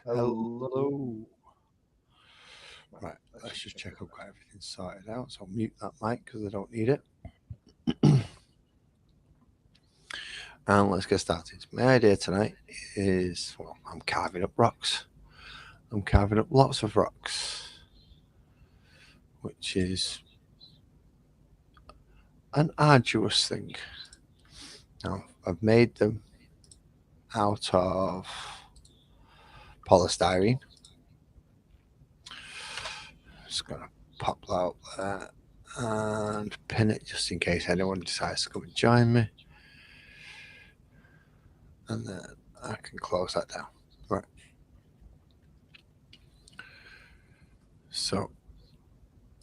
Hello. Hello. Right, let's just check I've got everything sorted out. So I'll mute that mic because I don't need it. And let's get started. My idea tonight is, well, I'm carving up rocks. I'm carving up lots of rocks, which is an arduous thing. Now, I've made them out of polystyrene. Just going to pop that out there and pin it just in case anyone decides to come and join me. And then I can close that down. Right. So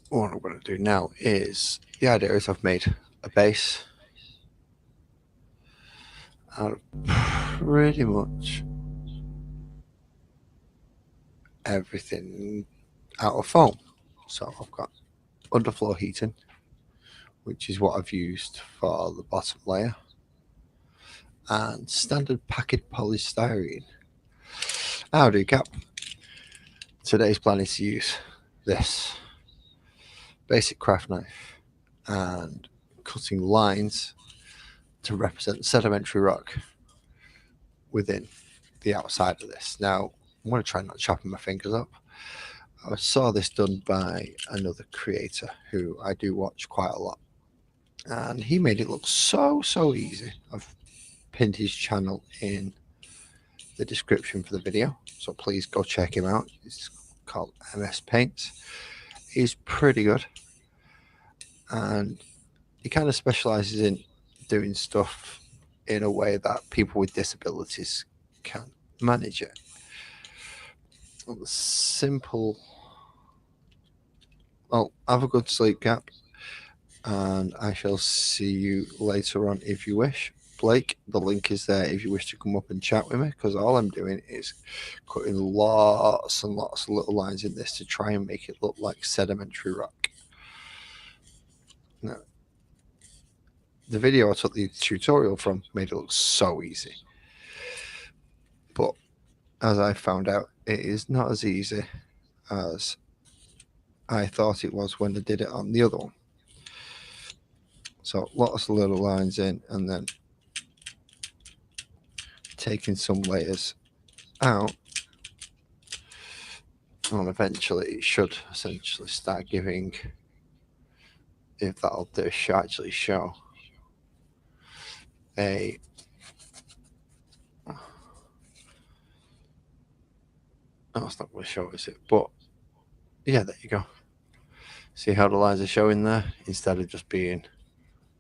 what I'm going to do now is, the idea is I've made a base out of pretty much everything out of foam. So I've got underfloor heating, which is what I've used for the bottom layer, and standard packet polystyrene. Howdy, Cap. Today's plan is to use this basic craft knife and cutting lines to represent sedimentary rock within the outside of this. Now, I'm going to try not chopping my fingers up. I saw this done by another creator who I do watch quite a lot, and he made it look so easy. I've pinned his channel in the description for the video, so please go check him out. It's called MS Paints. He's pretty good, and he kind of specializes in doing stuff in a way that people with disabilities can manage it. Well, the simple. Well, have a good sleep, Cap, and I shall see you later on if you wish. Blake, the link is there if you wish to come up and chat with me, because all I'm doing is cutting lots and lots of little lines in this to try and make it look like sedimentary rock. Now, the video I took the tutorial from made it look so easy, but as I found out, it is not as easy as I thought it was when I did it on the other one. So lots of little lines in, and then taking some layers out, and eventually it should essentially start giving, if that'll do, actually show a it's not going to show, is it? But yeah, there you go. See how the lines are showing there instead of just being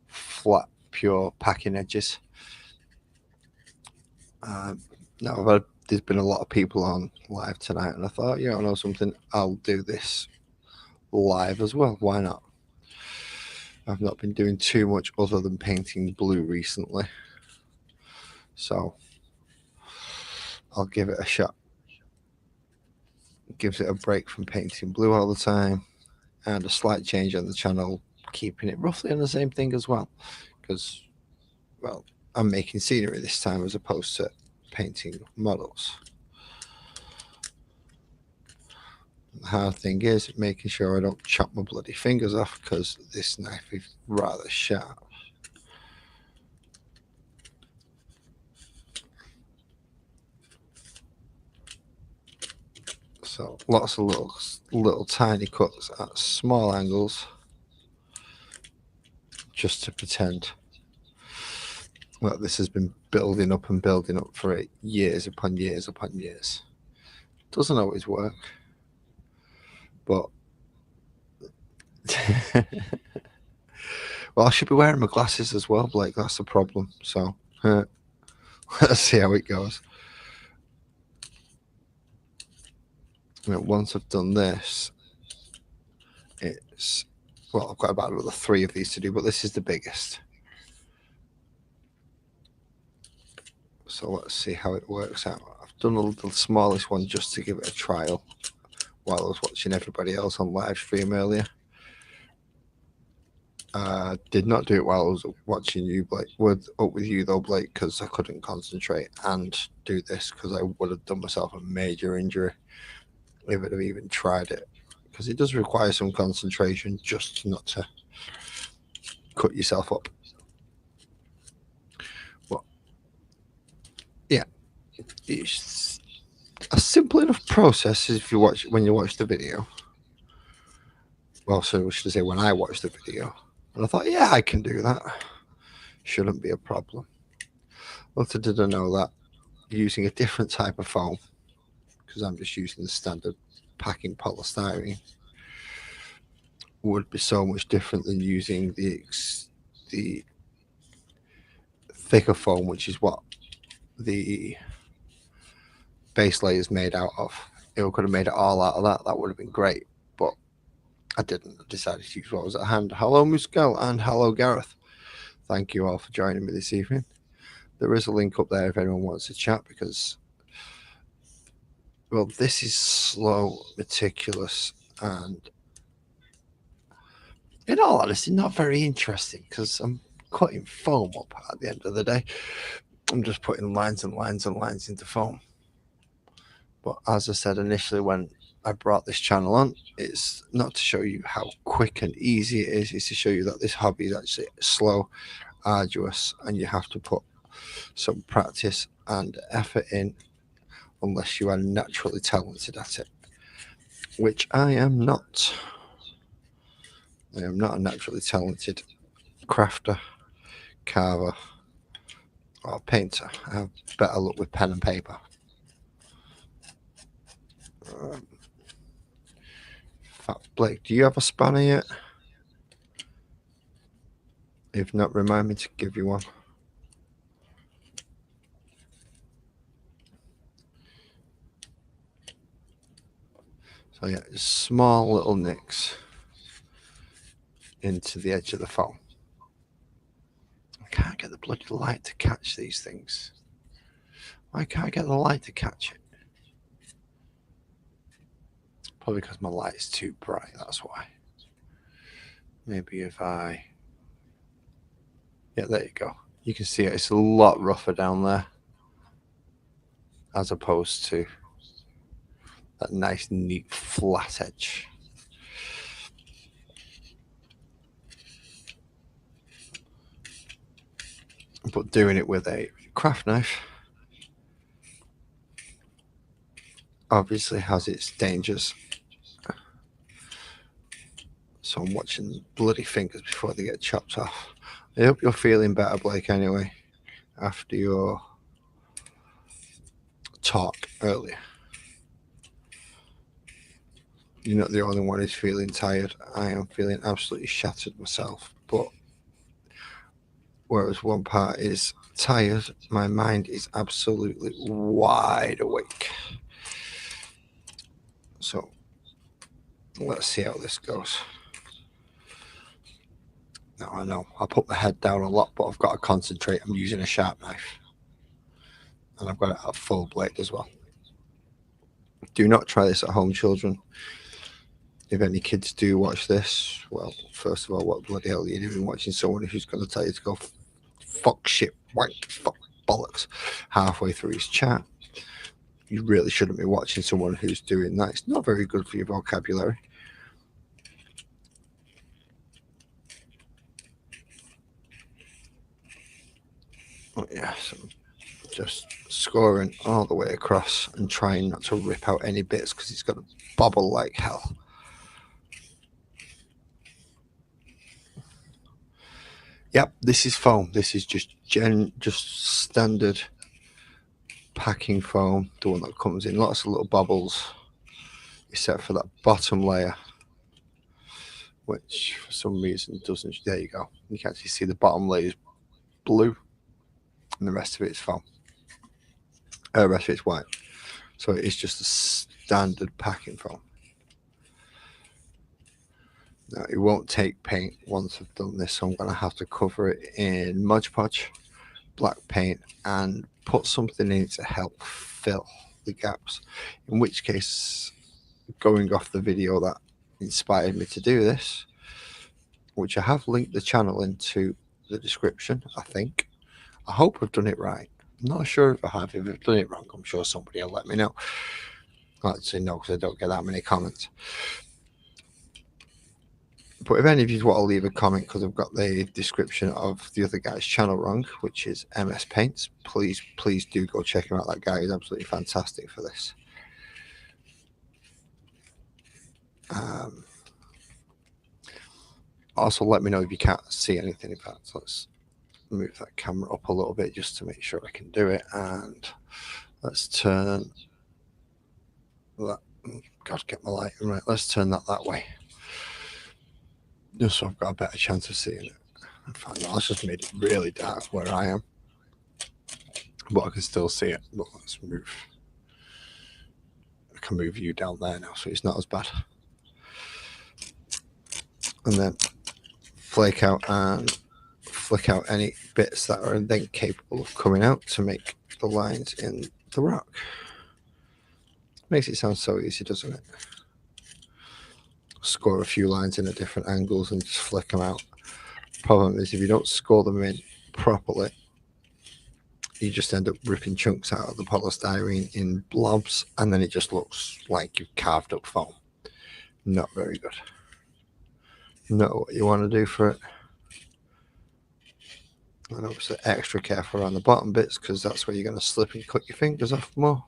flat, pure packing edges. Now, there's been a lot of people on live tonight, and I thought, I know something, I'll do this live as well. Why not? I've not been doing too much other than painting blue recently, so I'll give it a shot. It gives it a break from painting blue all the time, and a slight change on the channel, keeping it roughly on the same thing as well, because, well, I'm making scenery this time as opposed to painting models. The hard thing is making sure I don't chop my bloody fingers off, because this knife is rather sharp. So lots of little tiny cuts at small angles, just to pretend that this has been building up and building up for years upon years upon years. Doesn't always work, but well, I should be wearing my glasses as well, Blake. That's the problem. So let's see how it goes. Once I've done this, it's, well, I've got about another 3 of these to do, but this is the biggest. So let's see how it works out. I've done the smallest one just to give it a trial while I was watching everybody else on live stream earlier. Did not do it while I was watching you, Blake. Up with you though, Blake, because I couldn't concentrate and do this because I would have done myself a major injury if I'd have even tried it. Because it does require some concentration just not to cut yourself up. But yeah, it's a simple enough process if you watch when you watch the video. Well, so should I say when I watched the video, and I thought, yeah, I can do that. Shouldn't be a problem. Little did I know that using a different type of foam, because I'm just using the standard packing polystyrene, would be so much different than using the thicker foam, which is what the base layer is made out of. If I could have made it all out of that, that would have been great, but I didn't. I decided to use what was at hand. Hello, Muskel, and hello, Gareth. Thank you all for joining me this evening. There is a link up there if anyone wants to chat, because, well, this is slow, meticulous, and in all honesty, not very interesting, because I'm cutting foam up at the end of the day. I'm just putting lines and lines and lines into foam. But as I said initially when I brought this channel on, it's not to show you how quick and easy it is. It's to show you that this hobby is actually slow, arduous, and you have to put some practice and effort in unless you are naturally talented at it, which I am not. I am not a naturally talented crafter, carver, or painter. I have better luck with pen and paper. In fact, Blake, do you have a spanner yet? If not, remind me to give you one. So yeah, just small little nicks into the edge of the foam. I can't get the bloody light to catch these things. Why can't I get the light to catch it? Probably because my light is too bright, that's why. Maybe if I... Yeah, there you go. You can see it. It's a lot rougher down there as opposed to that nice, neat, flat edge. But doing it with a craft knife obviously has its dangers. So I'm watching bloody fingers before they get chopped off. I hope you're feeling better, Blake, anyway, after your talk earlier. You're not the only one who's feeling tired. I am feeling absolutely shattered myself. But whereas one part is tired, my mind is absolutely wide awake. So let's see how this goes. Now I know I put my head down a lot, but I've got to concentrate. I'm using a sharp knife, and I've got it at full blade as well. Do not try this at home, children. If any kids do watch this, well, first of all, what bloody hell are you doing watching someone who's going to tell you to go fuck shit, wank, fuck bollocks halfway through his chat? You really shouldn't be watching someone who's doing that. It's not very good for your vocabulary. Oh, yeah, so just scoring all the way across and trying not to rip out any bits because it's got to bobble like hell. Yep, this is foam. This is just standard packing foam, the one that comes in lots of little bubbles, except for that bottom layer, which for some reason doesn't. There you go. You can actually see the bottom layer is blue, and the rest of it is foam. The rest of it's white. So it's just a standard packing foam. Now, it won't take paint once I've done this, so I'm going to have to cover it in Mod Podge, black paint, and put something in it to help fill the gaps. In which case, going off the video that inspired me to do this, which I have linked the channel into the description, I think. I hope I've done it right. I'm not sure if I have. If I've done it wrong, I'm sure somebody will let me know. Actually, no, because I don't get that many comments. But if any of you want to leave a comment, because I've got the description of the other guy's channel wrong, which is MS Paints, please do go check him out. That guy is absolutely fantastic for this. Also, let me know if you can't see anything. In fact, let's move that camera up a little bit just to make sure I can do it. And let's turn that. God, get my lighting right. Let's turn that way, just so I've got a better chance of seeing it. In fact, no, let's just made it really dark where I am, but I can still see it. But let's move. I can move you down there now, so it's not as bad. And then flake out and flick out any bits that are then capable of coming out to make the lines in the rock. Makes it sound so easy, doesn't it? Score a few lines in at different angles and just flick them out. Problem is, if you don't score them in properly, you just end up ripping chunks out of the polystyrene in blobs, and then it just looks like you've carved up foam. Not very good. Not what you want to do for it. And obviously extra careful around the bottom bits, because that's where you're going to slip and cut your fingers off more.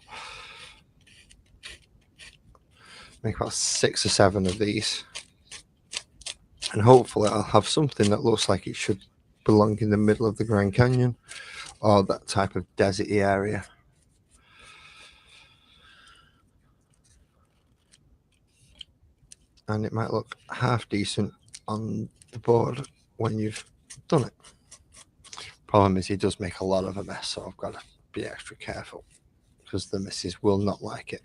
Make about 6 or 7 of these, and hopefully I'll have something that looks like it should belong in the middle of the Grand Canyon or that type of deserty area. And it might look half decent on the board when you've done it. Problem is, he does make a lot of a mess, so I've got to be extra careful, because the missus will not like it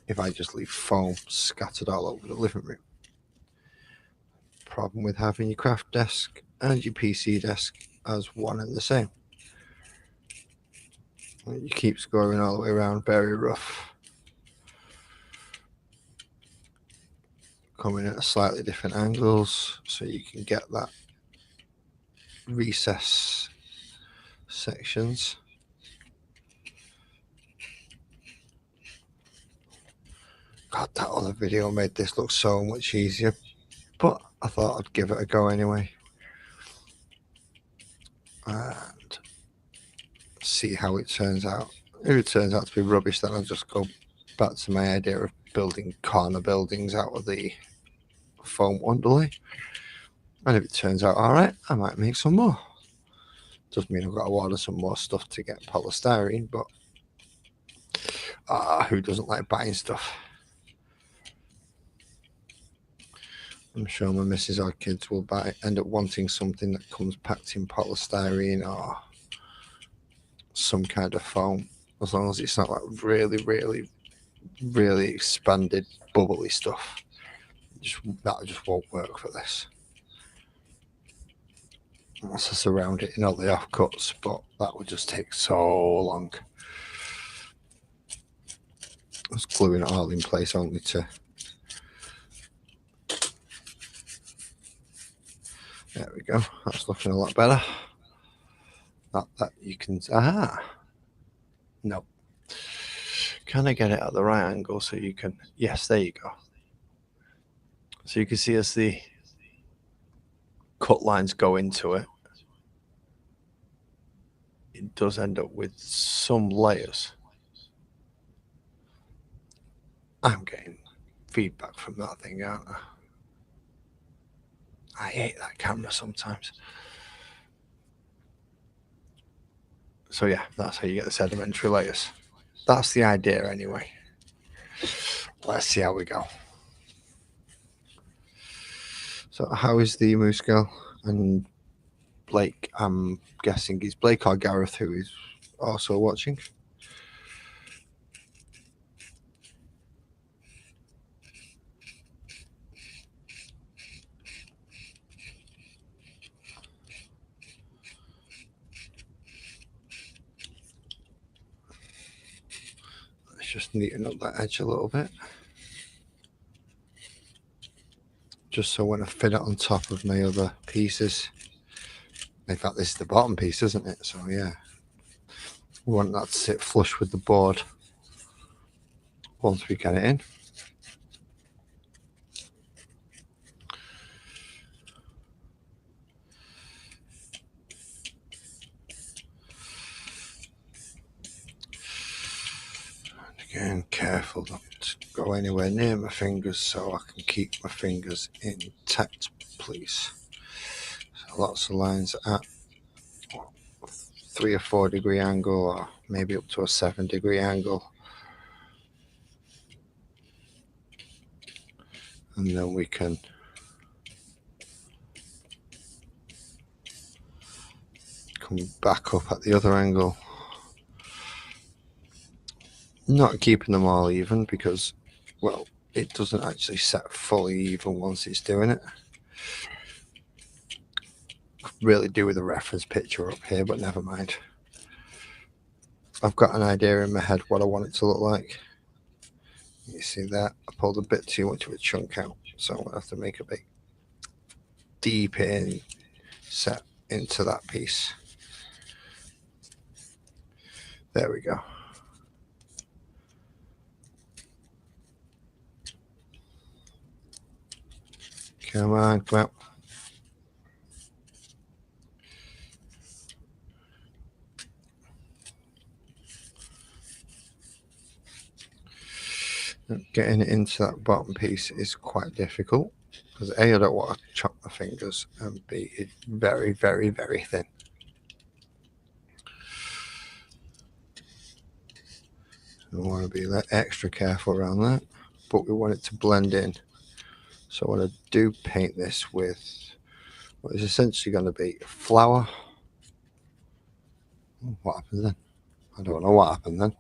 if I just leave foam scattered all over the living room. Problem with having your craft desk and your PC desk as one and the same. It keeps going all the way around, very rough. Coming at slightly different angles so you can get that recess sections. God, that other video made this look so much easier, but I thought I'd give it a go anyway and see how it turns out. If it turns out to be rubbish, then I'll just go back to my idea of building corner buildings out of the foam underlay. And if it turns out all right, I might make some more. Does mean I've got to order some more stuff to get polystyrene, but who doesn't like buying stuff? I'm sure my missus or kids will end up wanting something that comes packed in polystyrene or some kind of foam, as long as it's not like really expanded bubbly stuff. That just won't work for this. Unless I surround it in all the offcuts, but that would just take so long. Just gluing it all in place only to... There we go. That's looking a lot better. Not that you can... No. Can I get it at the right angle so you can... Yes, there you go. So you can see as the cut lines go into it, it does end up with some layers. I'm getting feedback from that thing, aren't I? I hate that camera sometimes. So yeah, that's how you get the sedimentary layers. That's the idea anyway. Let's see how we go. So how is the Moose Girl and Blake? I'm guessing it's Blake or Gareth who is also watching. Let's just neaten up that edge a little bit. just so when I fit it on top of my other pieces, in fact this is the bottom piece, isn't it? So yeah, we want that to sit flush with the board once we get it in. Again, careful not to go anywhere near my fingers so I can keep my fingers intact, please. So lots of lines at 3 or 4 degree angle, or maybe up to a 7 degree angle. And then we can come back up at the other angle. Not keeping them all even because, well, it doesn't actually set fully even once it's doing it. Really do with a reference picture up here, but never mind. I've got an idea in my head what I want it to look like. You see that? I pulled a bit too much of a chunk out, so I'm going to have to make a big deep in set into that piece. There we go. Come on, come out. Getting it into that bottom piece is quite difficult because A, I don't want to chop my fingers, and B, it's very, very, very thin. We want to be extra careful around that, but we want it to blend in. So when I do paint this with what is essentially going to be flour, what happens then? I don't know what happened then.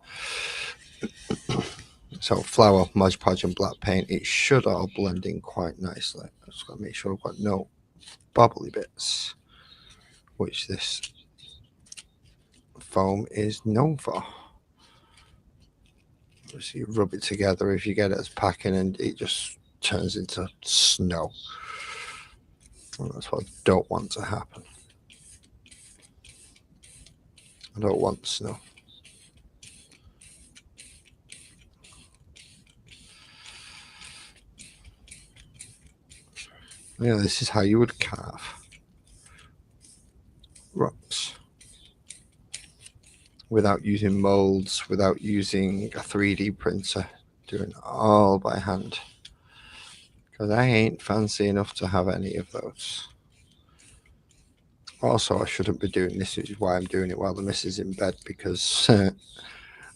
So flour, Mod Podge and black paint, it should all blend in quite nicely. I just got to make sure I've got no bobbly bits, which this foam is known for. So you rub it together if you get it as packing and it just turns into snow. And that's what I don't want to happen. I don't want snow. Yeah, this is how you would carve rocks without using molds, without using a 3D printer, doing it all by hand. Because I ain't fancy enough to have any of those. Also, I shouldn't be doing this, which is why I'm doing it while the missus is in bed, because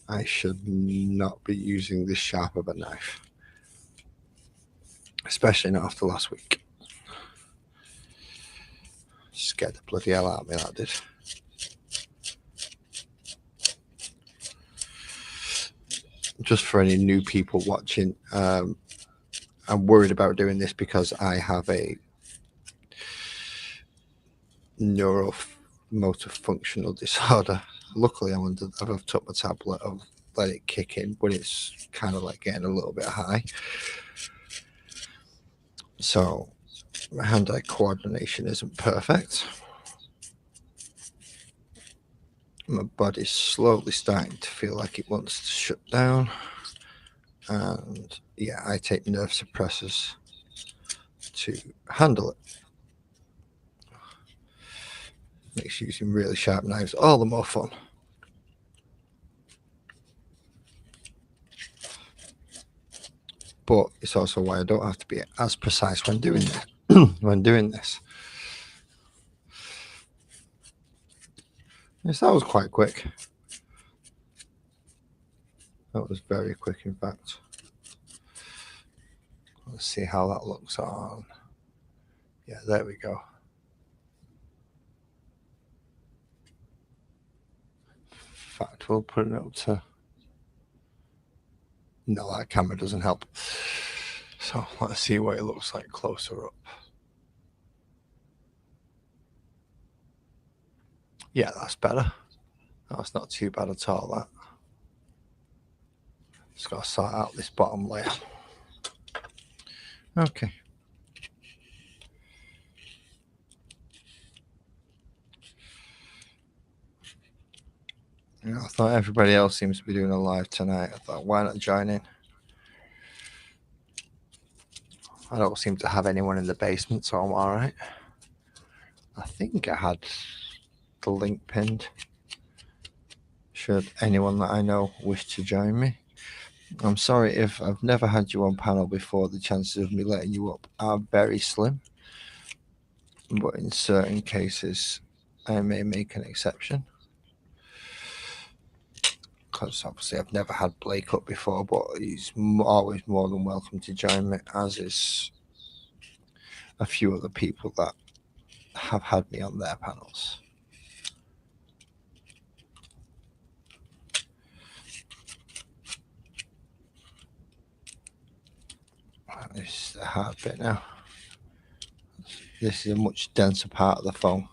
I should not be using this sharp of a knife. Especially not after last week. Scared the bloody hell out of me, that did. Just for any new people watching, I'm worried about doing this because I have a neuromotor functional disorder. Luckily, I've took my tablet, I've let it kick in, but it's kind of like getting a little bit high. So my hand-eye coordination isn't perfect. My body's slowly starting to feel like it wants to shut down. And yeah, I take nerve suppressors to handle it. Makes using really sharp knives all the more fun. But it's also why I don't have to be as precise when doing this. Yes, that was quite quick. That was very quick, in fact. Let's see how that looks on. Yeah, there we go. In fact, we'll put it up to... No, that camera doesn't help. So let's see what it looks like closer up. Yeah, that's better. That's not too bad at all, that. Just got to sort out this bottom layer. Okay. I thought everybody else seems to be doing a live tonight. I thought, why not join in? I don't seem to have anyone in the basement, so I'm all right. I think I had the link pinned. Should anyone that I know wish to join me. I'm sorry if I've never had you on panel before. The chances of me letting you up are very slim. But in certain cases, I may make an exception. Because obviously I've never had Blake up before, but he's always more than welcome to join me, as is a few other people that have had me on their panels. This is the hard bit now. This is a much denser part of the phone,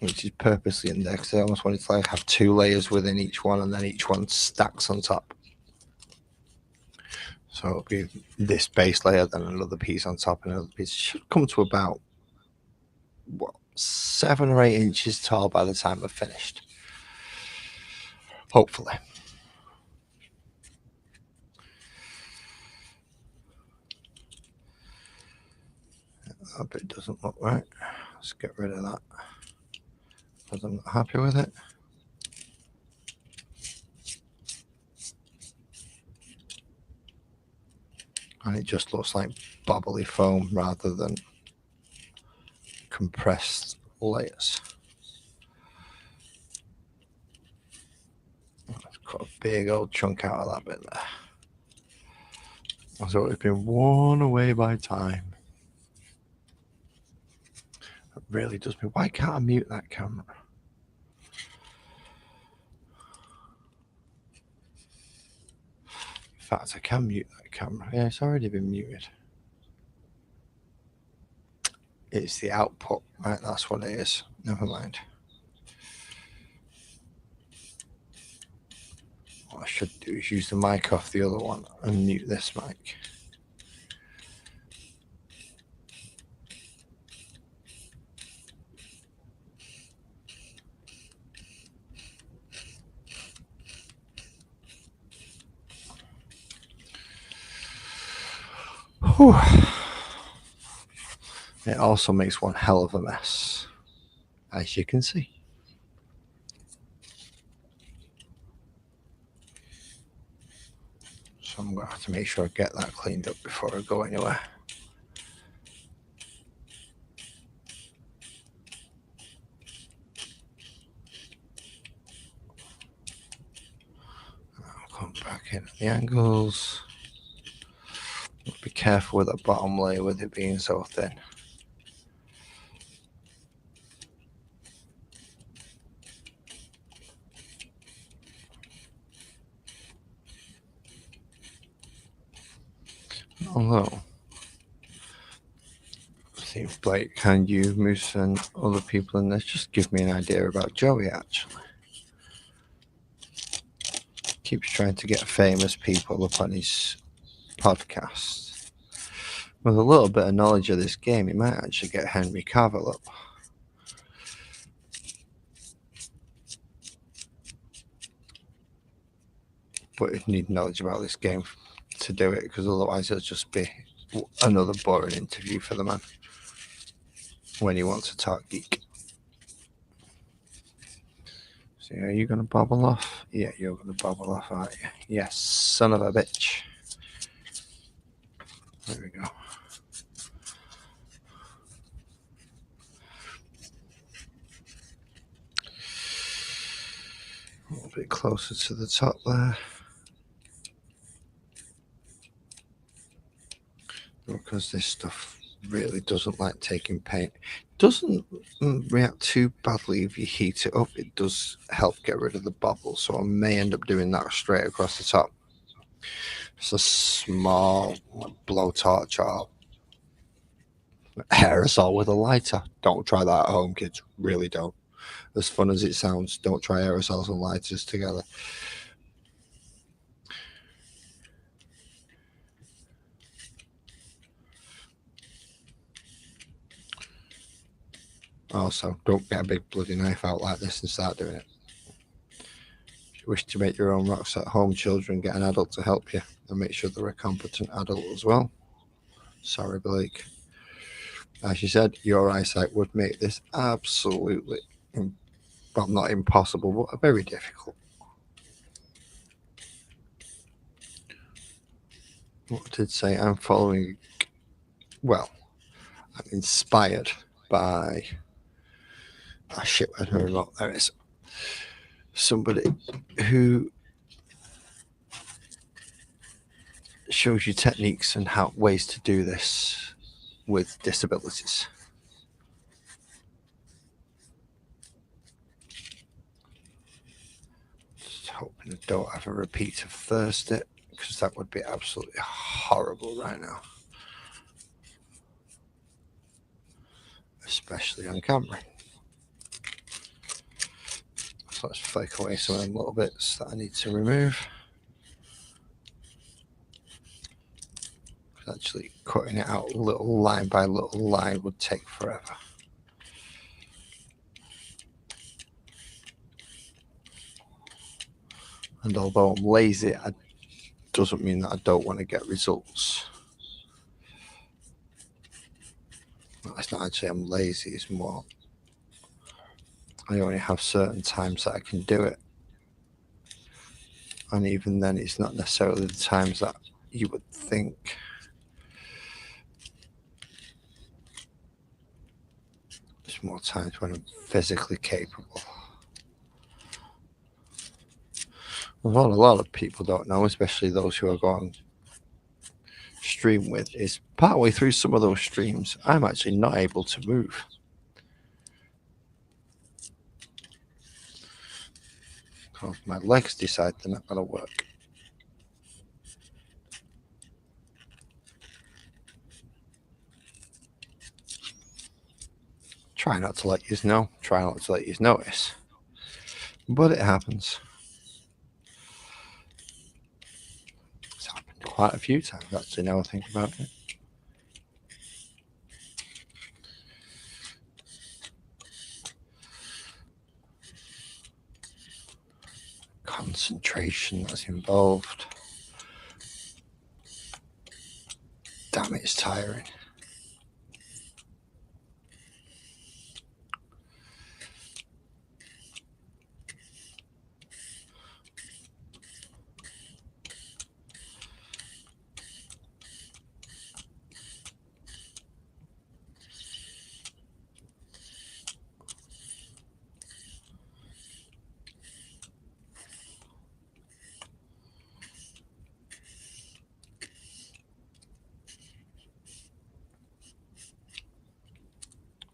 which is purposely in there because I almost wanted to like have 2 layers within each one, and then each one stacks on top. So it'll be this base layer, then another piece on top, and another piece. It should come to about 7 or 8 inches tall by the time I've finished. Hopefully. That bit doesn't look right. Let's get rid of that because I'm not happy with it. And it just looks like bubbly foam rather than compressed layers. I've got a big old chunk out of that bit there. So it's been worn away by time. It really does me. Why can't I mute that camera? In fact, I can mute that camera. Yeah, it's already been muted. It's the output, right? That's what it is. Never mind. What I should do is use the mic off the other one and mute this mic. Whew. It also makes one hell of a mess, as you can see. So I'm going to have to make sure I get that cleaned up before I go anywhere. I'll come back in at the angles. Be careful with the bottom layer with it being so thin. Although, see if Blake and you, Moose, and other people in this just give me an idea about Joey, actually. Keeps trying to get famous people up on his podcast. With a little bit of knowledge of this game, he might actually get Henry Cavill up. But he'd need knowledge about this game to do it, because otherwise it'll just be another boring interview for the man when he wants to talk geek. So are you going to bobble off? Yeah, you're going to bobble off, aren't you? Yes, son of a bitch. There we go. A little bit closer to the top there. Because this stuff really doesn't like taking paint. It doesn't react too badly if you heat it up. It does help get rid of the bubbles, so I may end up doing that straight across the top. It's a small blowtorch or aerosol with a lighter. Don't try that at home, kids. Really don't. As fun as it sounds, don't try aerosols and lighters together. Also, don't get a big bloody knife out like this and start doing it. wish to make your own rocks at home, children, get an adult to help you and make sure they're a competent adult as well. Sorry, Blake. As you said, your eyesight would make this absolutely, well, not impossible, but very difficult. What I did say, I'm following, well, I'm inspired by, shit, I don't know, there is somebody who shows you techniques and how ways to do this with disabilities. Just hoping I don't have a repeat of Thursday, because that would be absolutely horrible right now, especially on camera. So let's flake away some of them little bits that I need to remove. Actually, cutting it out little line by little line would take forever. And although I'm lazy, it doesn't mean that I don't want to get results. Well, it's not actually I'm lazy, it's more I only have certain times that I can do it. And even then, it's not necessarily the times that you would think. There's more times when I'm physically capable. What a lot of people don't know, especially those who are going stream with, is partway through some of those streams, I'm actually not able to move. Because my legs decide they're not going to work. Try not to let you know. Try not to let you notice. But it happens. It's happened quite a few times, actually, now I think about it. Concentration that's involved. Damn, it's tiring.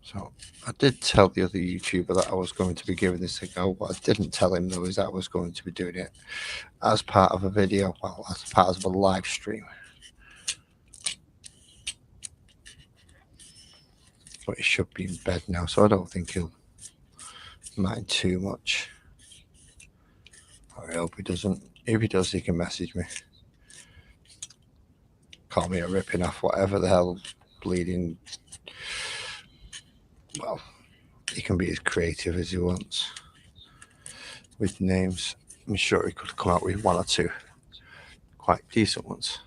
So I did tell the other YouTuber that I was going to be giving this a go. What I didn't tell him though is that I was going to be doing it as part of a video, well, as part of a live stream. But he should be in bed now, so I don't think he'll mind too much. I hope he doesn't. If he does, he can message me. Call me a ripping off, whatever the hell, bleeding. Well, he can be as creative as he wants with names. I'm sure he could come out with one or two quite decent ones.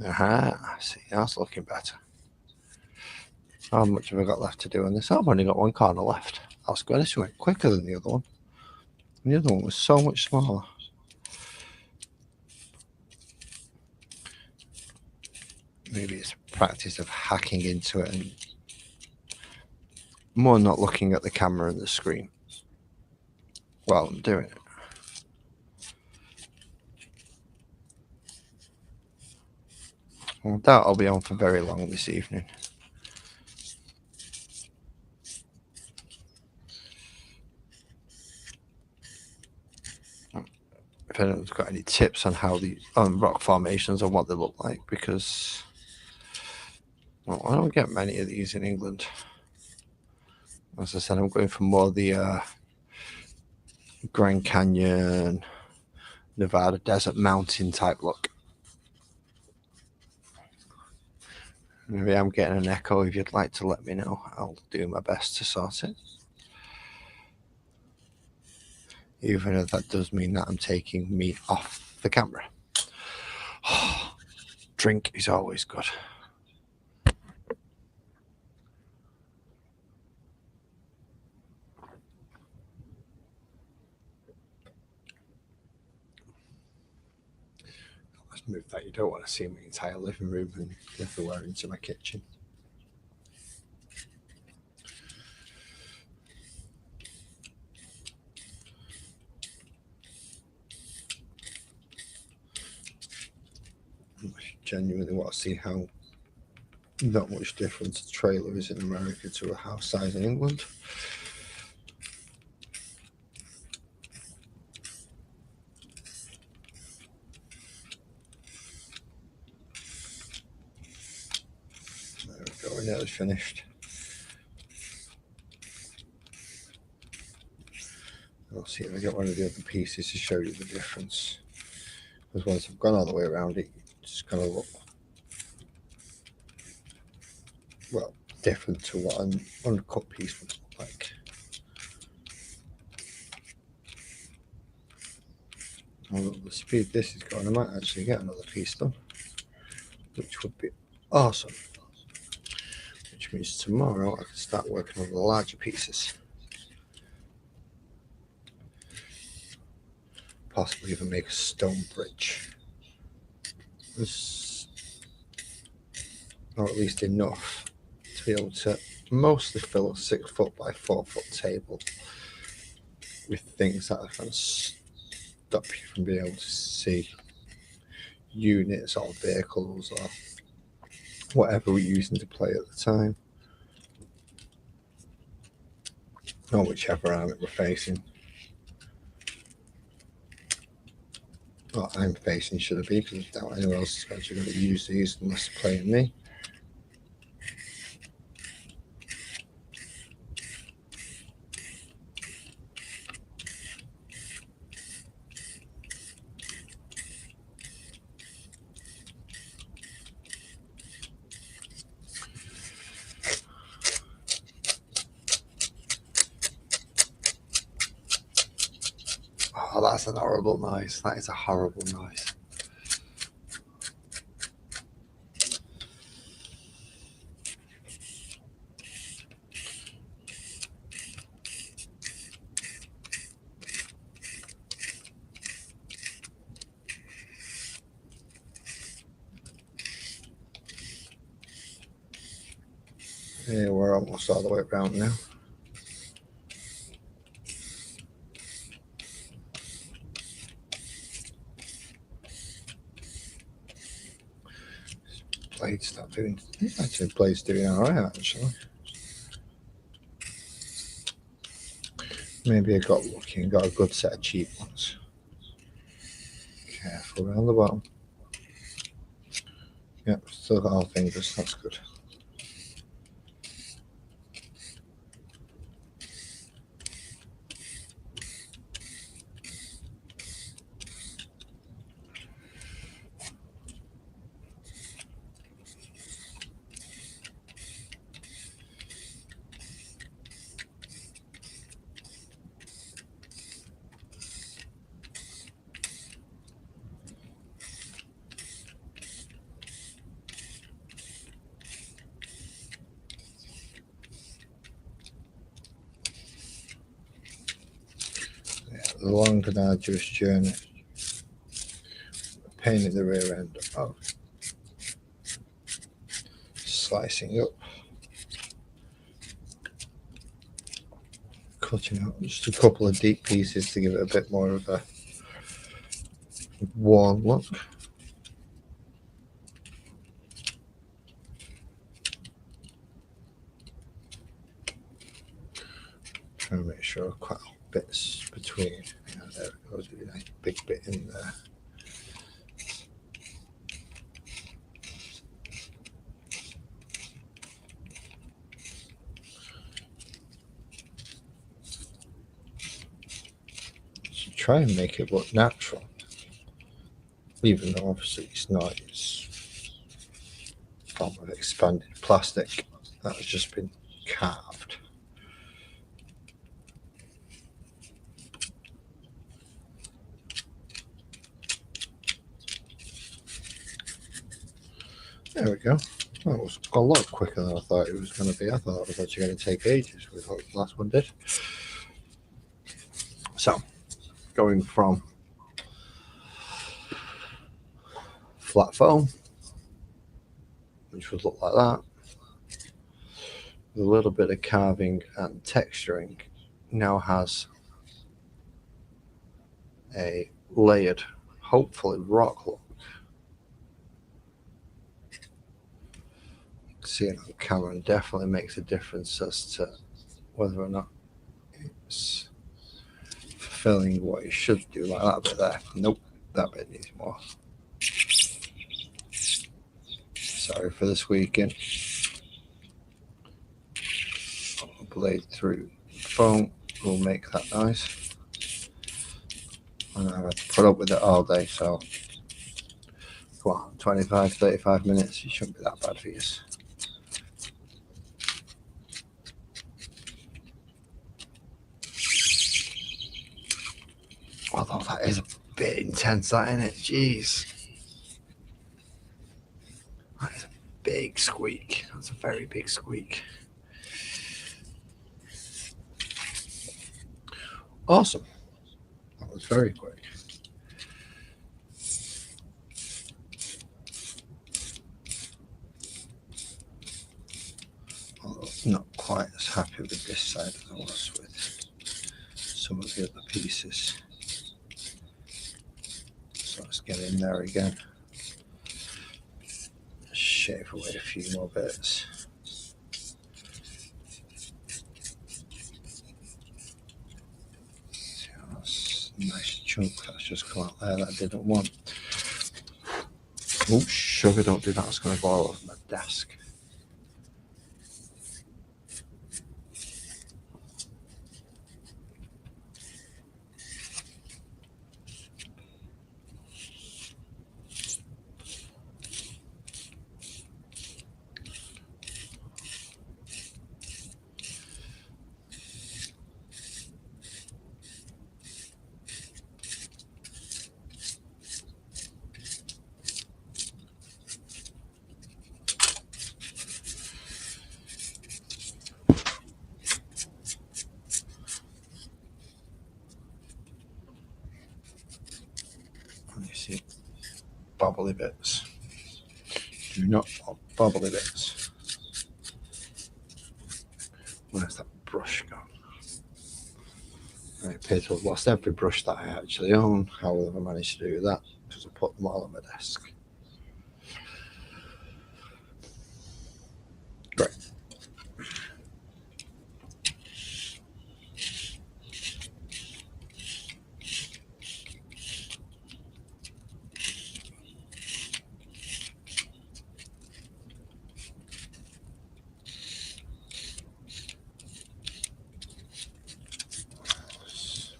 Aha, see, that's looking better. How much have I got left to do on this? I've only got one corner left. I was going, this went quicker than the other one. And the other one was so much smaller. Maybe it's practice of hacking into it and more not looking at the camera and the screen while I'm doing it. Well, I doubt I'll be on for very long this evening. If anyone's got any tips on how the rock formations and what they look like, because well, I don't get many of these in England. As I said, I'm going for more the Grand Canyon, Nevada desert mountain type look. Maybe I'm getting an echo. If you'd like to let me know, I'll do my best to sort it. even if that does mean that I'm taking me off the camera. Drink is always good. Let's move that. You don't want to see my entire living room and everywhere into my kitchen. I genuinely want to see how not much difference a trailer is in America to a house size in England. There we go, we're nearly finished. I'll see if I get one of the other pieces to show you the difference. Because once I've gone all the way around it, it's just going to look, well, different to what an uncut piece would look like. And at the speed this is going, I might actually get another piece done, which would be awesome. Which means tomorrow I can start working on the larger pieces. Possibly even make a stone bridge. Or at least enough to be able to mostly fill a 6 foot by 4 foot table with things that are going to stop you from being able to see units or vehicles or whatever we're using to play at the time, or whichever army we're facing. Well, I'm facing, should I be, because I doubt anyone else is actually going to use these unless they're playing me. Oh, that's an horrible noise. That is a horrible noise. Yeah, we're almost all the way around now. Blade's not doing. Actually, Blade's doing all right. Actually, maybe I got lucky and got a good set of cheap ones. Careful around the bottom. Yep, still got all fingers. That's good. The long and arduous journey. Pain in the rear end of slicing up, cutting out just a couple of deep pieces to give it a bit more of a worn look. Trying to make sure quite bits between. Yeah, there it goes, a nice big bit in there. So try and make it look natural, even though obviously it's not. It's a form of expanded plastic that has just been carved. There we go. Well, it was a lot quicker than I thought it was going to be. I thought it was actually going to take ages with what the last one did. So, going from flat foam, which would look like that, with a little bit of carving and texturing, now has a layered, hopefully rock look. Seeing it on camera definitely makes a difference as to whether or not it's fulfilling what it should do. Like that bit there, nope, that bit needs more. Sorry for the squeaking. Blade through foam will make that noise, and I've had to put up with it all day, so come on, 25-35 minutes, it shouldn't be that bad for you. Although that is a bit intense, that, isn't it? Jeez. That is a big squeak. That's a very big squeak. Awesome. That was very quick. Although not quite as happy with this side as I was with some of the other pieces. So let's get in there again. Shave away a few more bits. That's a nice chunk that's just come out there that I didn't want. Oh, sugar, don't do that. It's going to go all over my desk. You see bubbly bits. Do not want bubbly bits. Where's that brush gone? I appear to have lost every brush that I actually own. How have I managed to do that? Because I put them all on my desk. Great.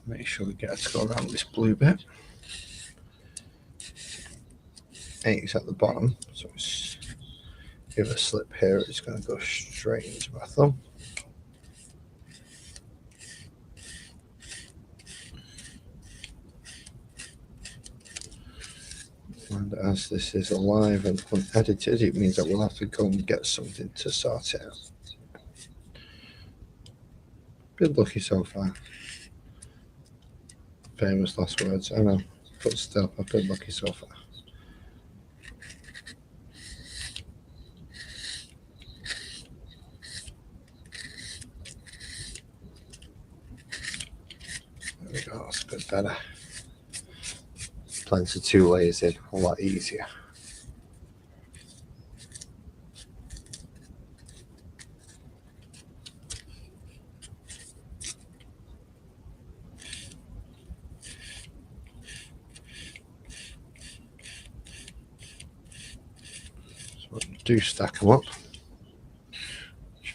Make sure we get to go around this blue bit. 8's at the bottom, so it's, give a slip here, it's going to go straight into my thumb. And as this is alive and unedited, it means that we'll have to go and get something to sort it out. Bit lucky so far. Famous last words, I know, but still, I've been lucky so far. There we go, that's a bit better. Plenty of 2 layers in, a lot easier. So do stack them up.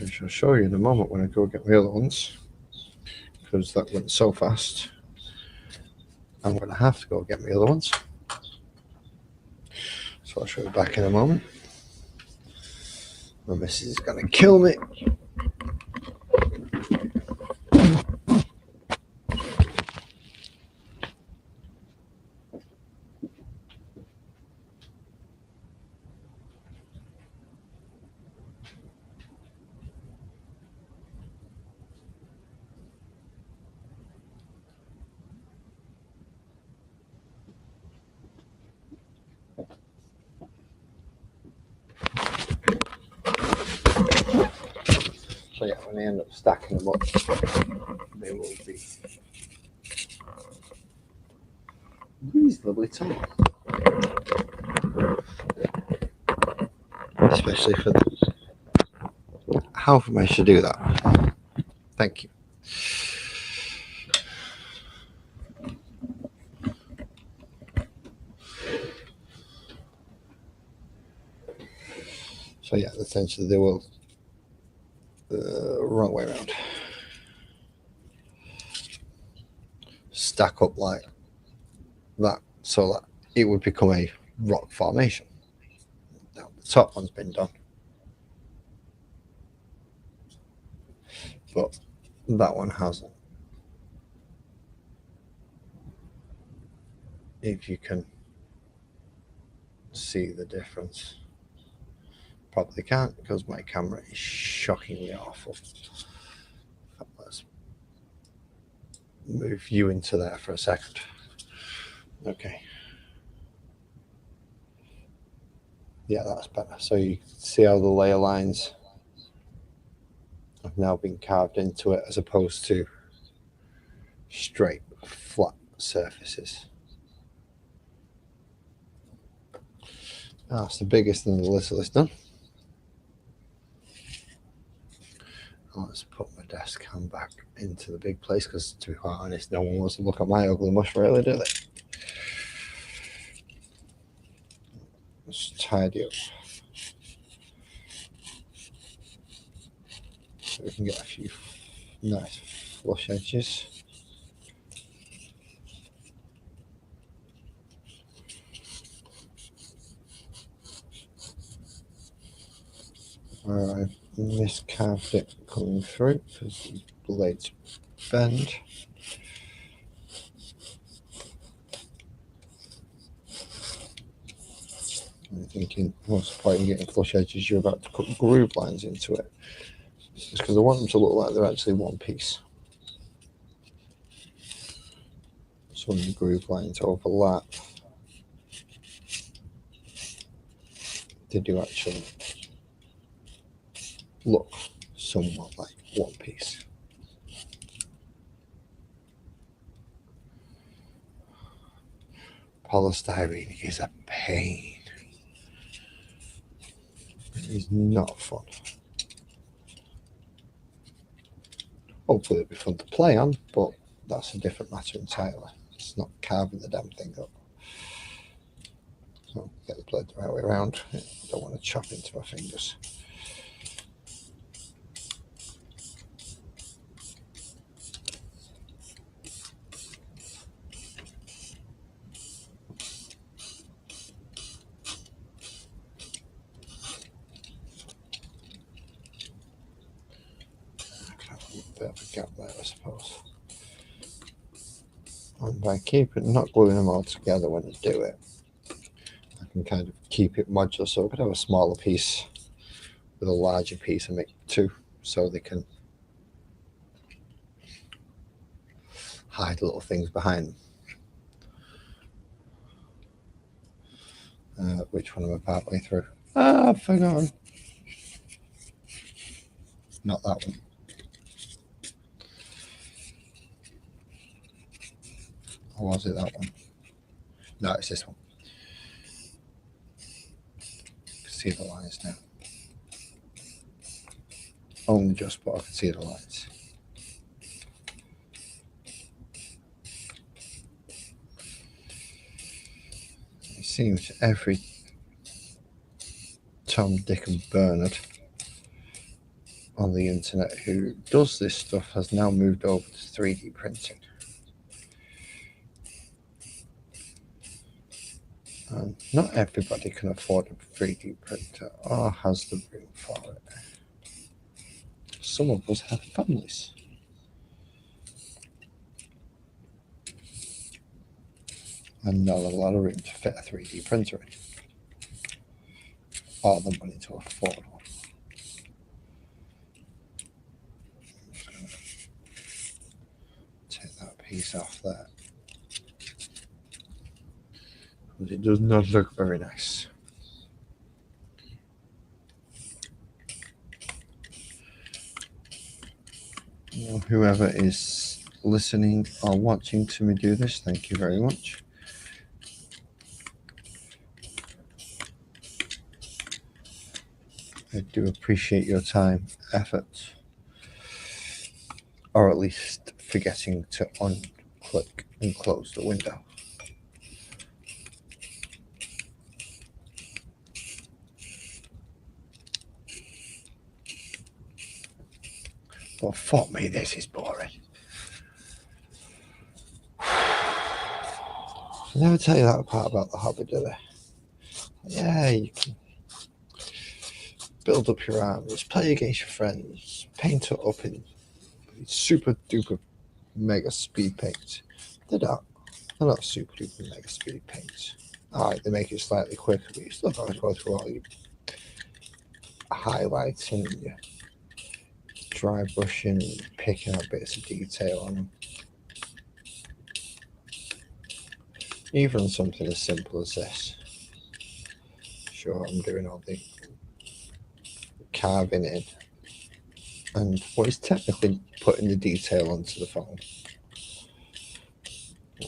I shall show you in a moment when I go get my other ones, because that went so fast. I'm going to have to go get my other ones. So I'll show you back in a moment. My missus is going to kill me. So yeah, when I end up stacking them up, they will be reasonably tall. Especially for how am I should do that? Thank you. So yeah, essentially they will wrong way around. Stack up like that so that it would become a rock formation. Now the top one's been done, but that one hasn't. If you can see the difference, probably can't because my camera is shockingly awful. Let's move you into there for a second. Okay. Yeah, that's better. So you can see how the layer lines have now been carved into it as opposed to straight, flat surfaces. That's the biggest and the littlest done. Let's put my desk cam back into the big place because, to be quite honest, no one wants to look at my ugly mush, really, do they? Let's tidy up so we can get a few nice flush edges. Where I've miscarved it coming through because the blades bend. I'm thinking, what's the point in getting flush edges? You're about to cut groove lines into it. It's because I want them to look like they're actually one piece. So when the groove lines overlap, they do actually look somewhat like one piece. Polystyrene is a pain. It is not fun. Hopefully it'll be fun to play on, but that's a different matter entirely. It's not carving the damn thing up. So get the blade the right way around. I don't want to chop into my fingers. A bit of a gap there, I suppose. And by not gluing them all together when you do it, I can kind of keep it modular. So I could have a smaller piece with a larger piece and make two, so they can hide little things behind them. Which one am I partway through? I've forgotten. Not that one. Or was it that one? No, it's this one. You can see the lines now. Only just, but I can see the lines. It seems every Tom, Dick and Bernard on the internet who does this stuff has now moved over to 3D printing. And not everybody can afford a 3D printer or has the room for it. Some of us have families. And not a lot of room to fit a 3D printer in. Or the money to afford one. Take that piece off there. But it does not look very nice. whoever is listening or watching to me do this, thank you very much. I do appreciate your time, effort, or at least forgetting to unclick and close the window. Well, fuck me, this is boring. I never tell you that part about the hobby, do they? Yeah, you can build up your armies, play against your friends, paint it up in super duper mega speed paints. They're not super duper mega speed paints. Alright, they make it slightly quicker, but you still gotta go through all your highlighting, your dry brushing, and picking out bits of detail on them. Even something as simple as this. Sure, I'm doing all the carving in and what is technically putting the detail onto the phone.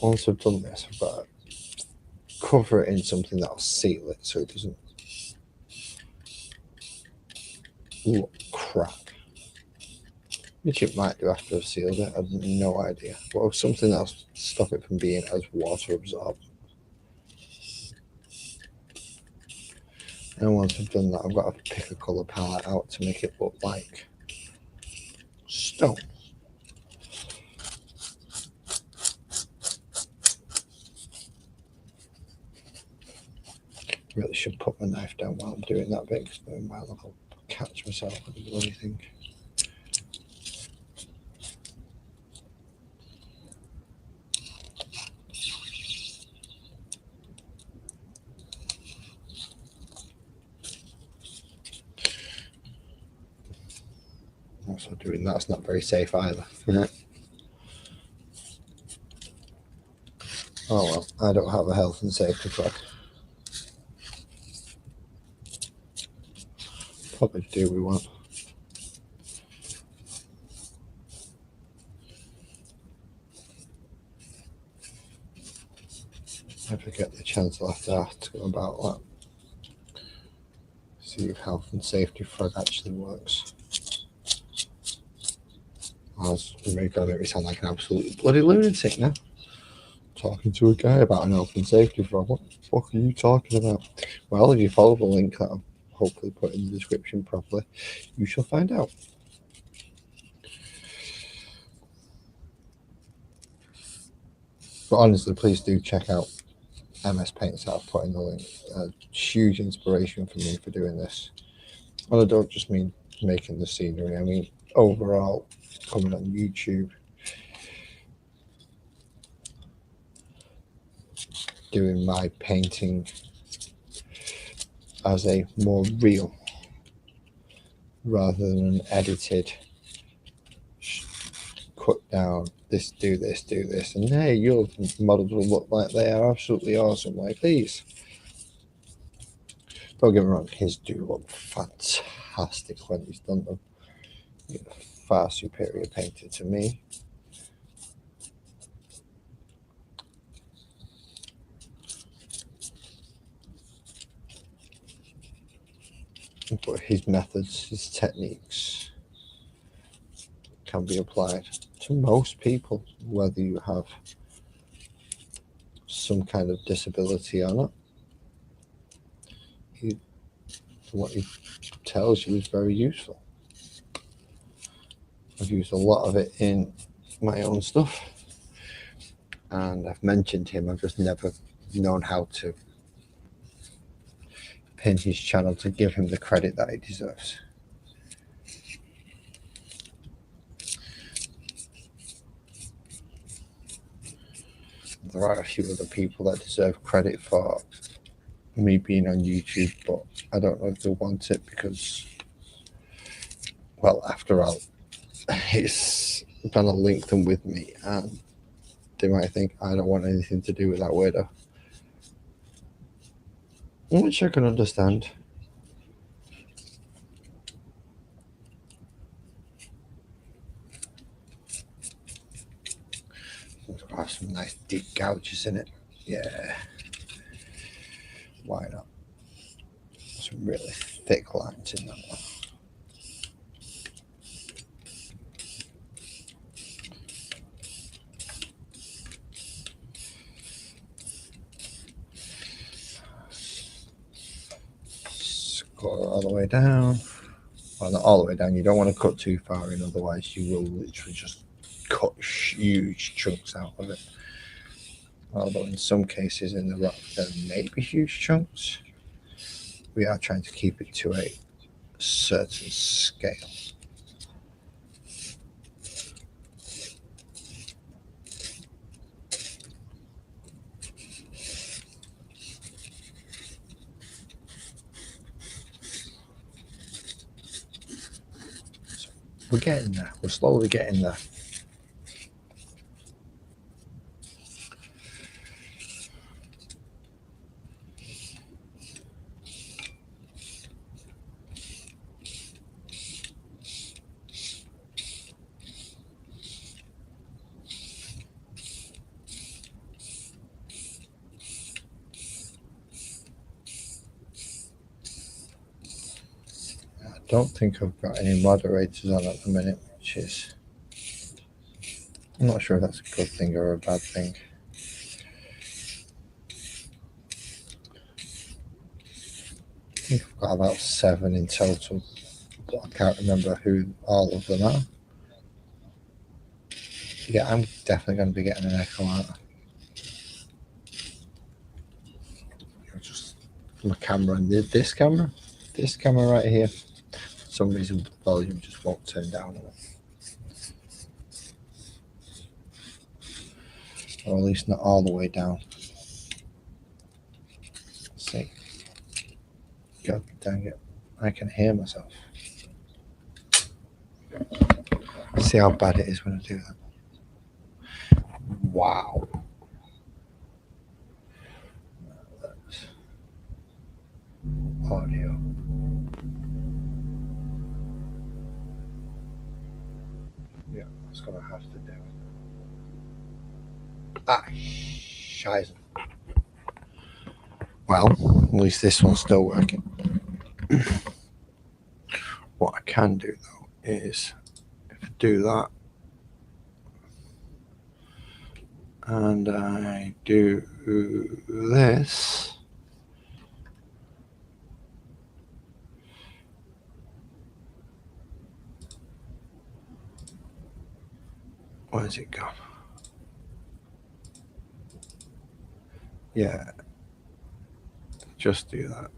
Once I've done this, I've got to cover it in something that'll seal it so it doesn't look crap. Which it might do after I've sealed it, I've no idea. But something that'll stop it from being as water absorbent. And once I've done that, I've got to pick a colour palette out to make it look like stone. Really should put my knife down while I'm doing that bit, because in my I'll catch myself with the bloody thing. Also doing that's not very safe either. Oh well, I don't have a health and safety flag. Probably do we want. If I get the chance, I'll have to ask about that. See if health and safety flag actually works. I was going to make me sound like an absolute bloody lunatic now. Talking to a guy about an health and safety flag. What the fuck are you talking about? Well, if you follow the link that I've hopefully put in the description properly, you shall find out. But honestly, please do check out MS Paints that I've put in the link. Huge inspiration for me for doing this. And I don't just mean making the scenery, I mean overall coming on YouTube, doing my painting as a more real rather than an edited cut down, this, do this, do this, and hey, your models will look like they are absolutely awesome like these. Don't get me wrong, his do look fantastic when he's done them. Far superior painted to me. But his methods, his techniques can be applied to most people, whether you have some kind of disability or not. What he tells you is very useful. I've used a lot of it in my own stuff, and I've mentioned him. I've just never known how to pin his channel to give him the credit that he deserves. There are a few other people that deserve credit for me being on YouTube, but I don't know if they want it because, well, after all, it's gonna link them with me, and they might think I don't want anything to do with that weirdo, which I can understand. deep gouges in it. Yeah. Why not? Some really thick lines in that one. Score all the way down. Well, not all the way down. You don't want to cut too far in, otherwise you will literally just cut huge chunks out of it. Although in some cases in the rock there may be huge chunks, we are trying to keep it to a certain scale. So we're getting there. We're slowly getting there. I don't think I've got any moderators on at the minute, which is, I'm not sure if that's a good thing or a bad thing. I think I've got about 7 in total, but I can't remember who all of them are. Yeah, I'm definitely going to be getting an echo out. Just from a camera, and this camera right here, for some reason the volume just won't turn down on it. Or at least not all the way down. Let's see. God dang it. I can hear myself. See how bad it is when I do that. Wow. That's audio. Yeah, that's gonna have to do it. Ah, scheiße. Well, at least this one's still working. What I can do though is, if I do that, and I do this, where's it gone? Yeah, just do that.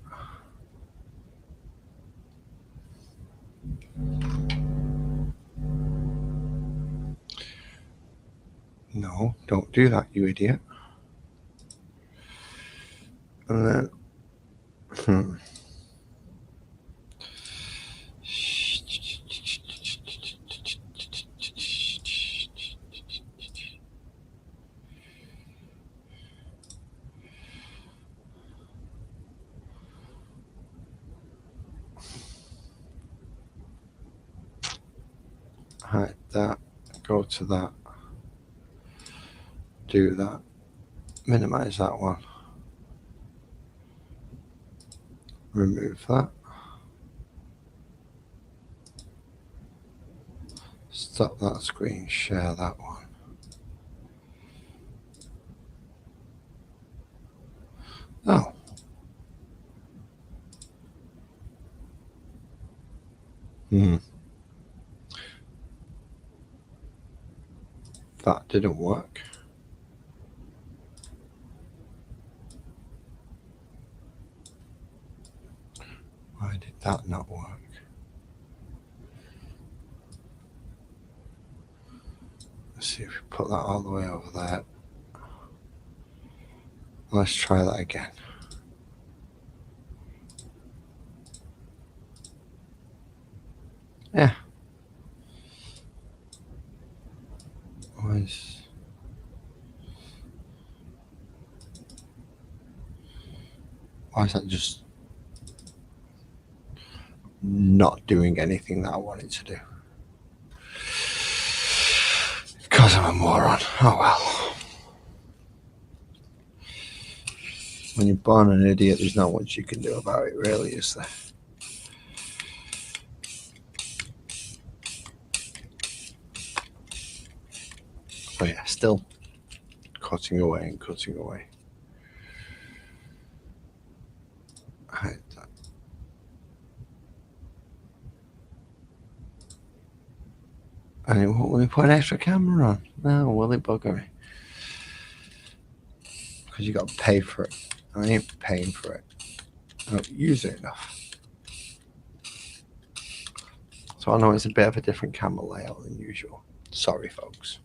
No, don't do that, you idiot. And then, hide that, go to that, do that, minimize that one, remove that, stop that screen, share that one. Oh. That didn't work. Why did that not work? Let's see if we put that all the way over there. Let's try that again. Yeah. Why is that just not doing anything that I want it to do? Because I'm a moron. Oh well. When you're born an idiot, there's not much you can do about it, really, is there? Oh yeah, still cutting away and cutting away. And it won't let me put an extra camera on. No, will it bugger me? Because you got to pay for it. I ain't paying for it. I don't use it enough. So I know it's a bit of a different camera layout than usual. Sorry, folks.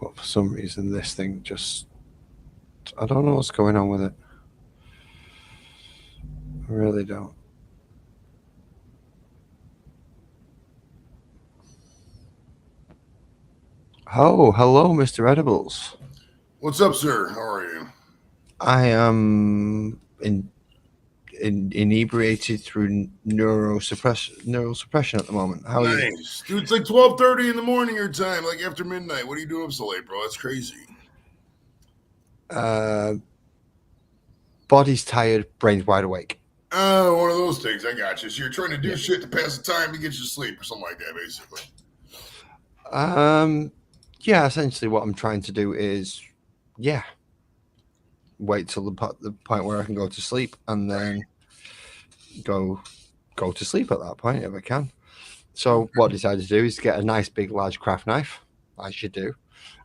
But for some reason, this thing just... I don't know what's going on with it. I really don't. Oh, hello, Mr. Edibles. What's up, sir? How are you? I am inebriated through neurosuppression at the moment. How are you? Nice. Dude, it's like 12:30 in the morning your time, like after midnight. What are you doing up so late, bro? That's crazy. Body's tired, brain's wide awake. Oh, one of those things. I got you. So you're trying to do shit to pass the time to get you to sleep or something like that, basically. Yeah, essentially what I'm trying to do is, wait till the point where I can go to sleep and then go to sleep at that point if I can. So what I decided to do is get a nice big large craft knife, as you do,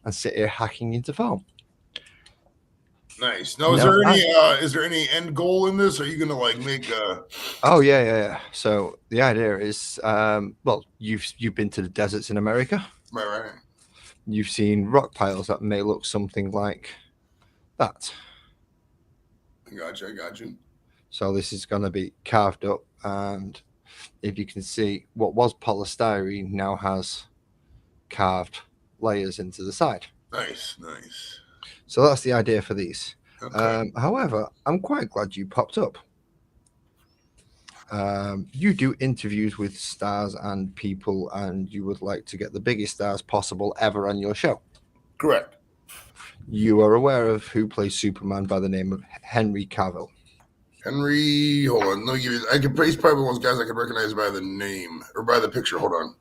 and sit here hacking into foam. Nice. Now, is there any end goal in this? Are you gonna like make a? Oh yeah. So the idea is, well, you've been to the deserts in America. Right. You've seen rock piles that may look something like that. I got you. So this is going to be carved up, and if you can see, what was polystyrene now has carved layers into the side. Nice. So that's the idea for these. Okay. However, I'm quite glad you popped up. You do interviews with stars and people, and you would like to get the biggest stars possible ever on your show. Correct. You are aware of who plays Superman by the name of Henry Cavill. Henry, hold on. Let me give you. He's probably one of those guys I can recognize by the name or by the picture. Hold on,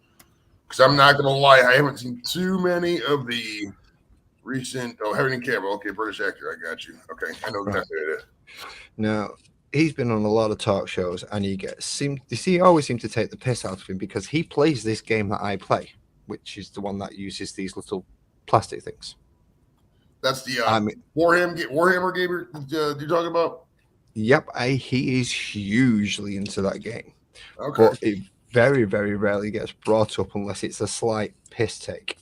because I'm not gonna lie, I haven't seen too many of the recent. Oh, Henry Cavill. Okay, British actor. I got you. Okay, I know exactly what it is. Now, he's been on a lot of talk shows, and he always seems to take the piss out of him because he plays this game that I play, which is the one that uses these little plastic things. That's the Warhammer game you're talking about? Yep, he is hugely into that game. Okay. But it very, very rarely gets brought up unless it's a slight piss take.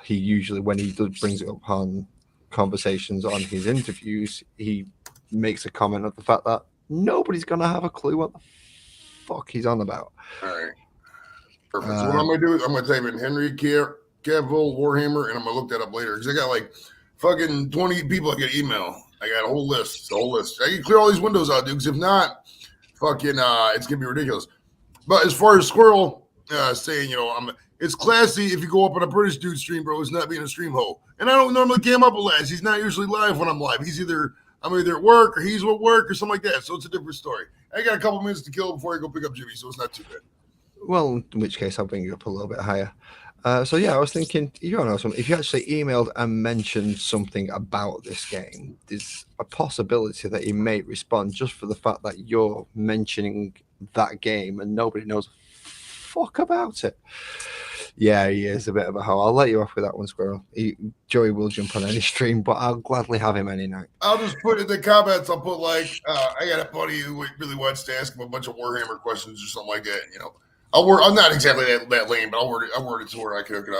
He usually, when he brings it up on conversations on his interviews, he makes a comment of the fact that nobody's going to have a clue what the fuck he's on about. All right. Perfect. So what I'm going to do is I'm going to type in Henry Cavill Warhammer, and I'm going to look that up later because I got like fucking 20 people I get email. I got a whole list. I can clear all these windows out, dude, because if not, fucking, it's going to be ridiculous. But as far as Squirrel saying, it's classy if you go up on a British dude stream, bro. It's not being a stream hoe. And I don't normally cam up a last. He's not usually live when I'm live. I'm either at work or he's at work or something like that. So it's a different story. I got a couple minutes to kill before I go pick up Jimmy, so it's not too bad. Well, in which case I'll bring you up a little bit higher. So yeah, I was thinking, if you actually emailed and mentioned something about this game, there's a possibility that he may respond just for the fact that you're mentioning that game and nobody knows fuck about it. Yeah, he is a bit of a hoe. I'll let you off with that one, Squirrel. Joey will jump on any stream, but I'll gladly have him any night. I'll just put in the comments, I'll put like, I got a buddy who really wants to ask him a bunch of Warhammer questions or something like that, I'm not exactly that lame, but I'll word it to where I can hook it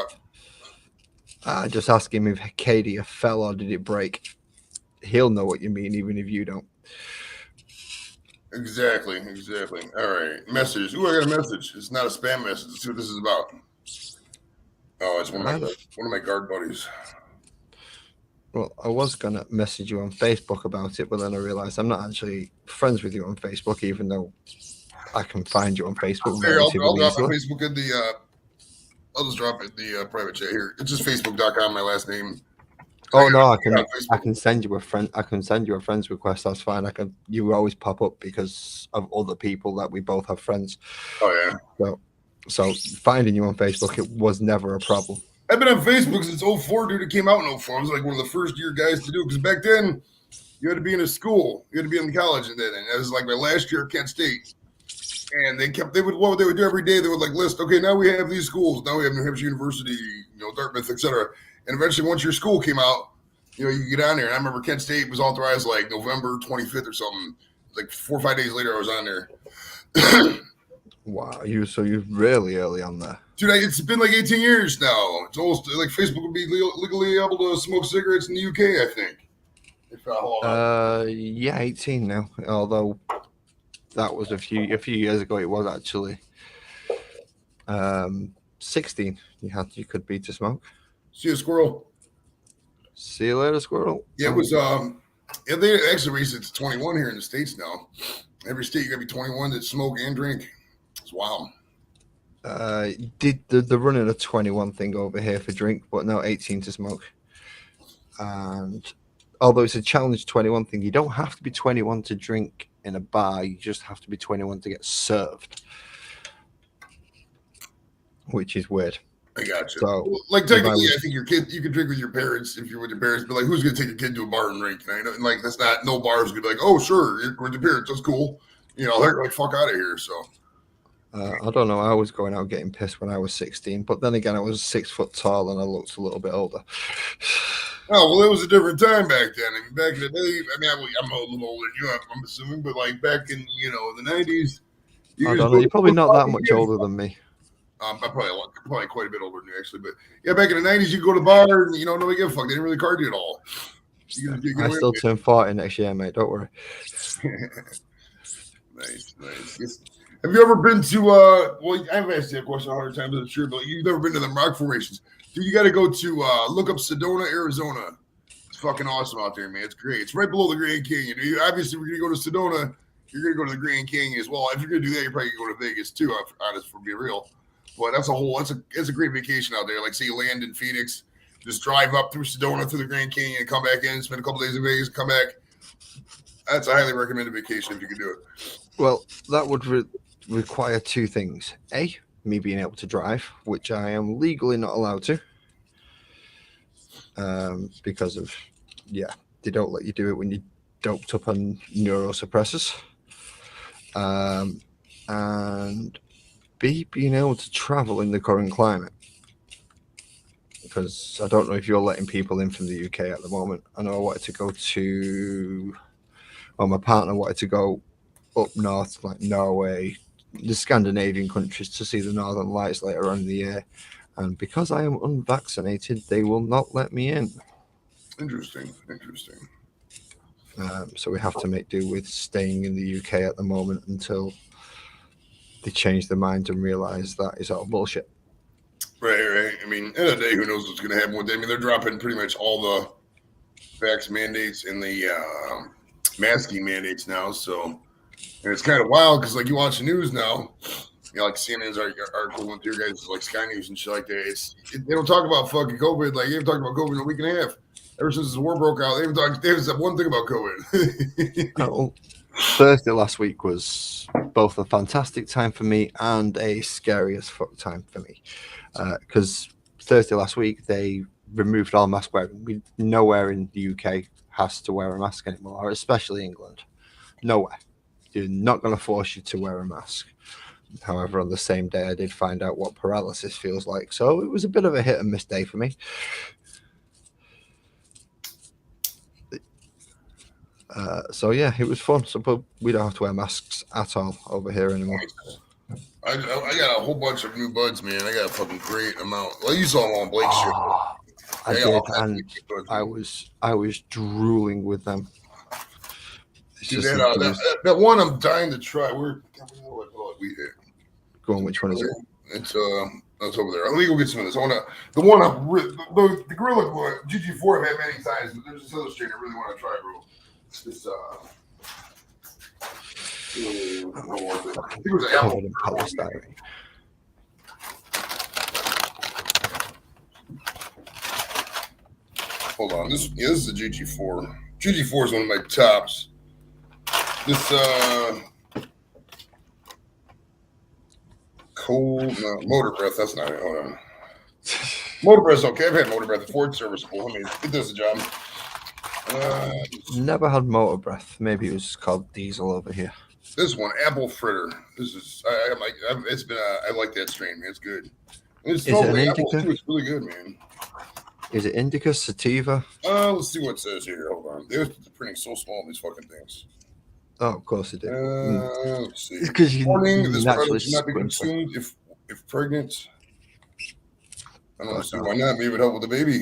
up. Just ask him if Cadia fell or did it break. He'll know what you mean, even if you don't. Exactly. All right. Message. Ooh, I got a message. It's not a spam message. Let's see what this is about. Oh, it's one of my guard buddies. Well, I was going to message you on Facebook about it, but then I realized I'm not actually friends with you on Facebook, even though I can find you on Facebook Here, I'll relatively drop my easily. Facebook in the. I'll just drop it in the private chat here. It's just facebook.com, my last name. Oh no, I got can send you a friend. I can send you a friend's request. That's fine. You always pop up because of other people that we both have friends. Oh yeah. So finding you on Facebook, it was never a problem. I've been on Facebook since 04, dude. It came out in 04. I was like one of the first year guys to do it because back then you had to be in a school, you had to be in college, and it was like my last year at Kent State. And what they would do every day, they would like list, okay, now we have these schools. Now we have New Hampshire University, Dartmouth, etc. And eventually, once your school came out, you get on there. And I remember Kent State was authorized like November 25th or something. Like 4 or 5 days later, I was on there. Wow, you're really early on there. Dude, it's been like 18 years now. It's almost like Facebook would be legally able to smoke cigarettes in the UK, I think. Yeah, 18 now. Although that was a few years ago. It was actually 16. You could be to smoke. See a squirrel. See you later, squirrel. Yeah, it was. Yeah, they actually raised it to 21 here in the States now. Every state you got to be 21 to smoke and drink. It's wild. Did the running a 21 thing over here for drink, but no 18 to smoke. And although it's a challenge 21 thing, you don't have to be 21 to drink in a bar. You just have to be 21 to get served, which is weird. I got you. So, like technically, I think you can drink with your parents if you're with your parents, but like, who's gonna take your kid to a bar and drink? And like, that's not no bars gonna be like, oh sure, you're with your parents, that's cool. They're like, fuck out of here. So. I don't know. I was going out getting pissed when I was 16, but then again, I was 6 foot tall and I looked a little bit older. Oh well, it was a different time back then. I mean, back in the day, I mean, I'm a little older than you, I'm assuming, but like back in the 90s, I don't know. You're probably not that much older than me. I'm probably quite a bit older than you actually, but yeah, back in the 90s, you go to the bar and nobody give a fuck. They didn't really card you at all. I still turn 40 next year, mate. Don't worry. Nice. Yes. Have you ever been to well, I've asked you a question 100 times, I'm sure, but you've never been to the rock formations. Dude, you got to go to look up Sedona, Arizona. It's fucking awesome out there, man. It's great. It's right below the Grand Canyon. Obviously, we're going to go to Sedona. You're going to go to the Grand Canyon as well. If you're going to do that, you're probably going to go to Vegas too, honest, for being real. But that's a great vacation out there. Like, say you land in Phoenix, just drive up through Sedona, through the Grand Canyon, and come back in, spend a couple days in Vegas, come back. That's a highly recommended vacation if you can do it. Well, that would require two things. A, me being able to drive, which I am legally not allowed to. Because of, they don't let you do it when you're doped up on neurosuppressors. And B, being able to travel in the current climate. Because I don't know if you're letting people in from the UK at the moment. I know I wanted to go my partner wanted to go up north, like Norway, the Scandinavian countries, to see the Northern Lights later on in the year. And because I am unvaccinated, they will not let me in. Interesting. So we have to make do with staying in the UK at the moment until they change their mind and realize that is all bullshit. Right. I mean, end of the day, who knows what's going to happen with them? I mean, they're dropping pretty much all the vax mandates and the masking mandates now. So, and it's kind of wild because, like, you watch the news now, like CNN's article went through, guys like Sky News and shit like that. They don't talk about fucking COVID. Like, they haven't talked about COVID in a week and a half. Ever since the war broke out, they haven't said one thing about COVID. Thursday last week was both a fantastic time for me and a scary as fuck time for me. Because Thursday last week, they removed all mask wearing. Nowhere in the UK has to wear a mask anymore, especially England. Nowhere. They're not going to force you to wear a mask. However, on the same day, I did find out what paralysis feels like. So it was a bit of a hit and miss day for me. So yeah, it was fun. So, but we don't have to wear masks at all over here anymore. I got a whole bunch of new buds, man. I got a fucking great amount. Well, you saw them on Blake's show. I did, and I was drooling with them. Dude, that one I'm dying to try. We hit. Go on, which one is it? It's over there. Let me go get some of this. The one the Gorilla Glue GG4 I've had many times, but there's this other strain I really want to try, bro. It's this What was it? I think it was an apple. Covered in polystyrene. Hold on. This is a GG4. GG4 is one of my tops. This cold motor breath. That's not it. Hold on. Motor breath's okay. I've had motor breath. Ford serviceable. I mean, it does the job. Never had motor breath. Maybe it was called diesel over here. This one, apple fritter. This is I like that strain, man. It's good. And it smells like apples too. It's really good, man. Is it indica, sativa? Let's see what it says here. Hold on. They're printing so small on these fucking things. Oh, of course it did. Let's see. Because you Warning: this product naturally should not be consumed if pregnant. I don't see why not. Maybe it would help with the baby.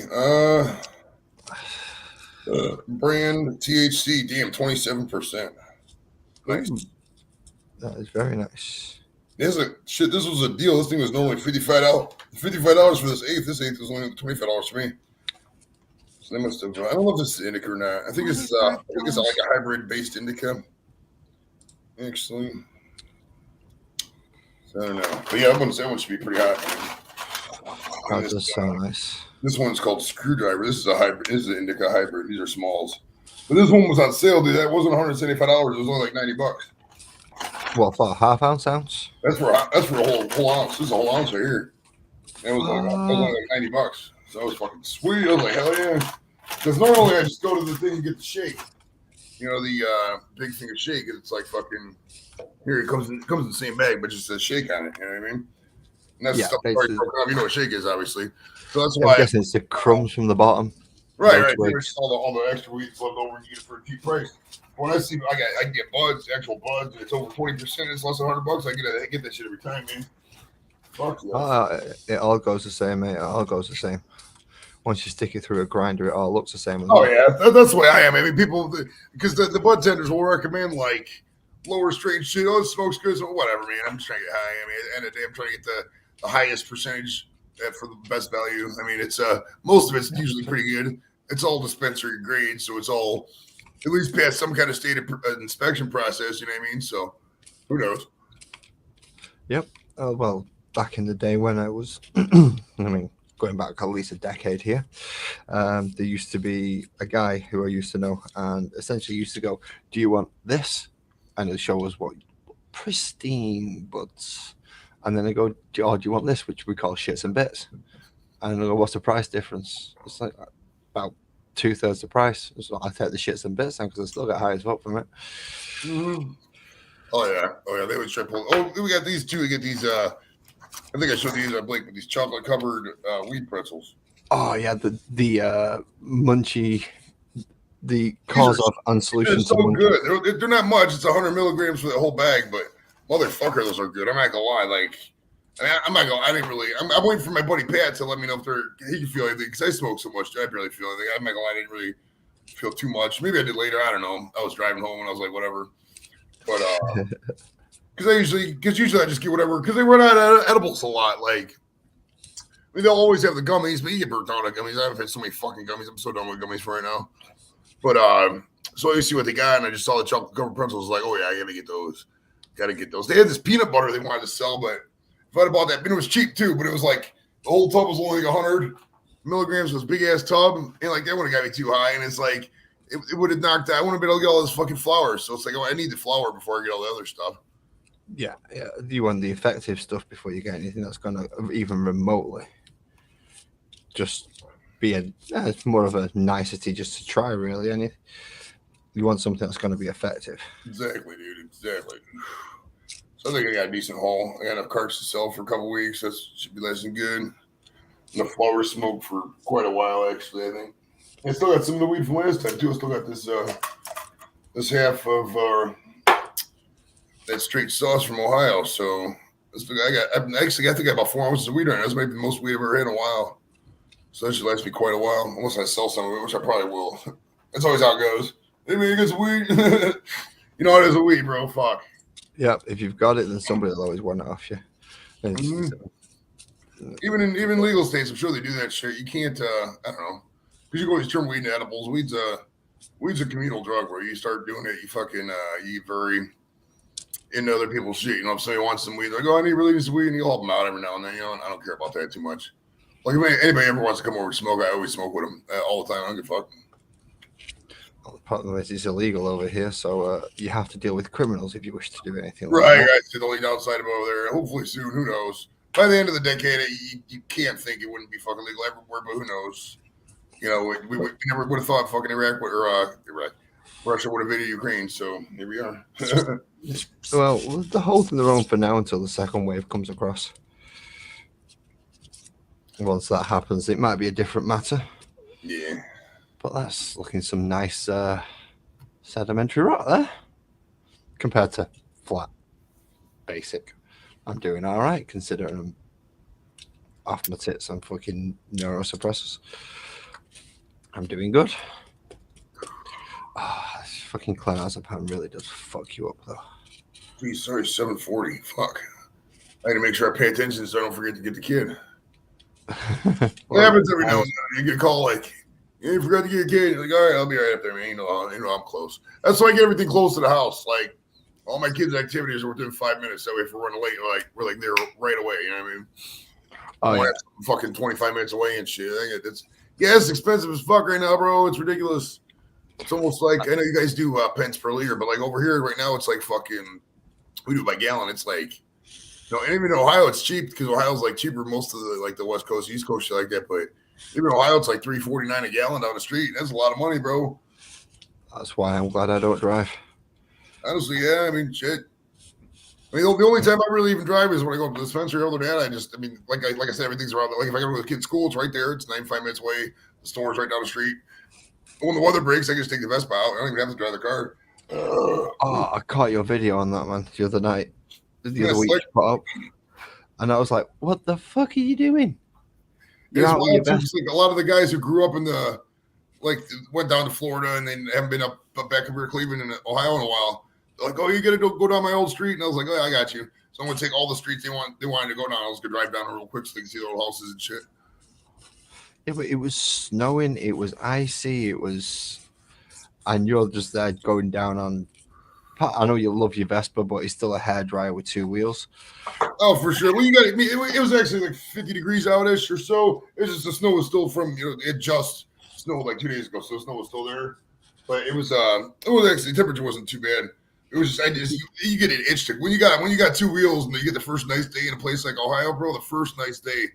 Brand THC. Damn, 27%. Nice. That is very nice. This was a deal. This thing was normally $55. $55 for this eighth. This eighth was only $25 for me. So they must have. I don't know if this is indica or not. I think it's like a hybrid based indica. Actually, so I don't know. But yeah, that one should be pretty hot. That does sound nice. This one's called Screwdriver. This is a hybrid. This is an indica hybrid. These are smalls. But this one was on sale, dude. That wasn't $175. It was only like $90. What, for a half ounce? That's for a whole ounce. This is a whole ounce right here. And it was only like $90. So that was fucking sweet. I was like, hell yeah. Because normally I just go to the thing and get the shake. You know, the big thing of shake. It's like fucking here it comes in the same bag, but just says shake on it. You know what I mean? And that's stuff already broken up. You know what shake is, obviously. So that's why I'm guessing it's the crumbs from the bottom. Right. All the extra weeds left over and you get it for a cheap price. When I see I can get buds, actual buds, and it's over 20%, it's less than $100. I get that shit every time, man. Fuck yeah. It all goes the same, mate. It all goes the same. Once you stick it through a grinder, it all looks the same. Oh yeah, that's the way I am. I mean, people, because the bud tenders will recommend like lower strain shit. Oh, it smokes good, so whatever, man. I'm just trying to get high. I mean, at the end of the day, I'm trying to get the highest percentage for the best value. I mean, it's most of it's usually pretty good. It's all dispensary grade, so it's all at least past some kind of state of inspection process. You know what I mean? So who knows? Yep. Well, back in the day when I was, I mean, going back at least a decade here, there used to be a guy who I used to know, and essentially used to go, "Do you want this?" And he'll show us what pristine buds. And then they go, "Oh, do you want this?" Which we call shits and bits. And I go, "What's the price difference?" It's like about 2/3 the price. So I take the shits and bits then because I still get high as well from it. Mm-hmm. Oh yeah. They would try pull. Oh, we got these two. We get these. I think I showed these at Blake with these chocolate covered wheat pretzels. Oh yeah, the munchy, the cause of and solution. They're so good. They're not much. It's 100 milligrams for the whole bag, but motherfucker, those are good. I'm not gonna lie. Like, I'm not gonna. I didn't really. I'm waiting for my buddy Pat to let me know if he can feel anything because I smoke so much. I barely feel anything. I'm not gonna lie. I didn't really feel too much. Maybe I did later. I don't know. I was driving home and I was like, whatever. But because usually I just get whatever because they run out of edibles a lot. Like, I mean, they'll always have the gummies, but you get burnt out on gummies. I've had so many fucking gummies. I'm so done with gummies for right now. But so I see what they got, and I just saw the chocolate covered pretzels. Like, oh yeah, I gotta get those. They had this peanut butter they wanted to sell, but if I'd bought that, and it was cheap too. But it was like the whole tub was only like 100 milligrams. It was a big ass tub, and like that would have got me too high. And it's like it would have knocked out. I wouldn't have been able to get all this fucking flour. So it's like, oh, I need the flour before I get all the other stuff. Yeah. You want the effective stuff before you get anything that's gonna even remotely just be it's more of a nicety just to try, really. And you want something that's going to be effective. Exactly, dude. Exactly. So I think I got a decent haul. I got enough carts to sell for a couple weeks. That should be nice and good. Enough flower smoke for quite a while, actually. I think. I still got some of the weed from last time too. I still got this half of that straight sauce from Ohio. So I think I got about 4 ounces of weed right now. That's maybe the most weed I've ever had in a while. So that should last me quite a while, unless I sell some of it, which I probably will. That's always how it goes. Hey man, you got some weed? You know it is a weed, bro. Fuck. Yeah, if you've got it, then somebody will always want it off you. Even in legal states, I'm sure they do that shit. You can't. I don't know, because you can always turn weed into edibles. Weed's a communal drug where you start doing it, you fucking you get very into other people's shit. You know, if somebody wants some weed, they're like, oh, I really need some weed, and you'll help them out every now and then. You know, and I don't care about that too much. Like, if anybody ever wants to come over and smoke, I always smoke with them all the time. I don't give a fuck. Well, the problem is it's illegal over here, so you have to deal with criminals if you wish to do anything like Right, that. guys, to the only downside of over there. Hopefully soon, who knows? By the end of the decade, you can't think it wouldn't be fucking legal everywhere, but who knows? You know, we never would have thought fucking Iraq Russia would have invaded Ukraine, so here we are. Well, they're holding their own for now until the second wave comes across. Once that happens, it might be a different matter. Yeah. But that's looking some nice sedimentary rock there compared to flat, basic. I'm doing all right considering I'm off my tits on fucking neurosuppressors. I'm doing good. This fucking clonazepam really does fuck you up though. Geez, sorry, 7:40. Fuck. I had to make sure I pay attention so I don't forget to get the kid. What happens every now and then? You get a call like, you forgot to get a kid. You're like, all right, I'll be right up there, man. You know I'm close. That's why I get everything close to the house. Like, all my kids' activities are within 5 minutes. That way, if we're running late, we're like there right away. You know what I mean? Oh, yeah. Fucking 25 minutes away and shit. It's expensive as fuck right now, bro. It's ridiculous. It's almost like, I know you guys do pence per liter, but like over here right now, it's like fucking, we do it by gallon. It's like, and even in Ohio, it's cheap because Ohio's like cheaper most of the West Coast, East Coast, shit like that. But even in Ohio, it's like $3.49 a gallon down the street. That's a lot of money, bro. That's why I'm glad I don't drive. Honestly, yeah. I mean, shit. I mean, the only time I really even drive is when I go to the dispensary. Other than that, like I said, everything's around. Like if I go to the kid's school, it's right there. It's 95 minutes away. The store's right down the street. When the weather breaks, I can just take the Vespa out. I don't even have to drive the car. I caught your video on that, man, the other night. The other week, like, put up, and I was like, "What the fuck are you doing?" It's wild, just like a lot of the guys who grew up in went down to Florida and they haven't been up back up here to Cleveland and Ohio in a while. They're like, oh, you got to go down my old street, and I was like, oh, I got you. So I'm gonna take all the streets they wanted to go down. I was gonna drive down real quick so they can see the old houses and shit. Yeah, but it was snowing. It was icy. And you're just there going down on. I know you love your Vespa, but it's still a hairdryer with two wheels. Oh, for sure. Well, it was actually like 50 degrees out-ish or so. It's just the snow was still it just snowed like 2 days ago, so the snow was still there. But it was actually, the temperature wasn't too bad. It was just, you get an itch to when you got two wheels and you get the first nice day in a place like Ohio, bro. The first nice day,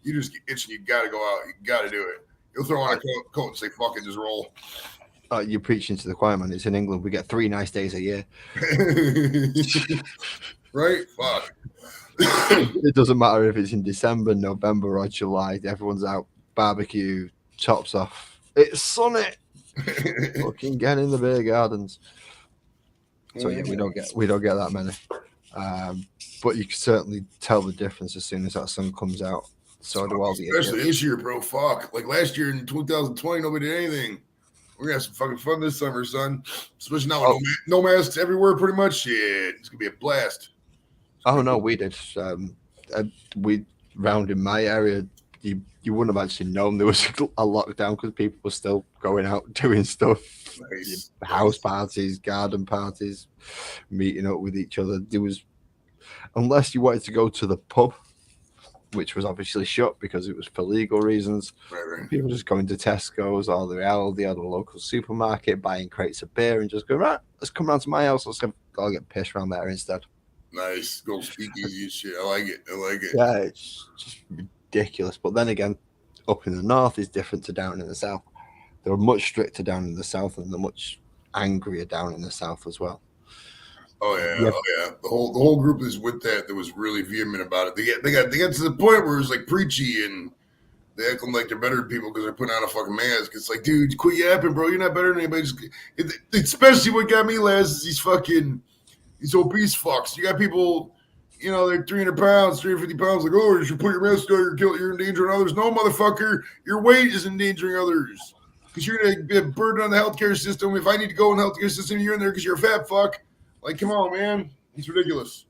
you just get itching. You got to go out. You got to do it. You'll throw on a coat and say, "Fuck it, just roll." You're preaching to the choir, man. It's in England. We get 3 nice days a year. Right? Fuck. It doesn't matter if it's in December, November, or July. Everyone's out, barbecue, tops off. It's sunny. Fucking get in the beer gardens. So yeah, we don't get that many. But you can certainly tell the difference as soon as that sun comes out. So do all the especially this year, bro. Fuck. Like last year in 2020, nobody did anything. We're gonna have some fucking fun this summer, son. Especially now with no masks everywhere, pretty much. Shit, it's gonna be a blast. Oh no, we did. We round in my area. You wouldn't have actually known there was a lockdown because people were still going out doing stuff. Nice. House parties, garden parties, meeting up with each other. There was, unless you wanted to go to the pub, which was obviously shut because it was for legal reasons. Right. People just going to Tesco's or the Aldi or the local supermarket, buying crates of beer and just go, right, let's come round to my house. I'll get pissed around there instead. Nice. Go speakeasy and shit. I like it. Yeah, it's just ridiculous. But then again, up in the north is different to down in the south. They're much stricter down in the south and they're much angrier down in the south as well. Oh yeah. The whole group is with that was really vehement about it. They got to the point where it was like preachy and they act like they're better than people because they're putting on a fucking mask. It's like, dude, quit yapping, bro. You're not better than anybody. Especially what got me last is these obese fucks. You got people, they're 300 pounds, 350 pounds. Like, oh, you should put your mask on. You're endangering others. No, motherfucker, your weight is endangering others because you're gonna be a burden on the healthcare system. If I need to go in the healthcare system, you're in there because you're a fat fuck. Like, come on, man. It's ridiculous.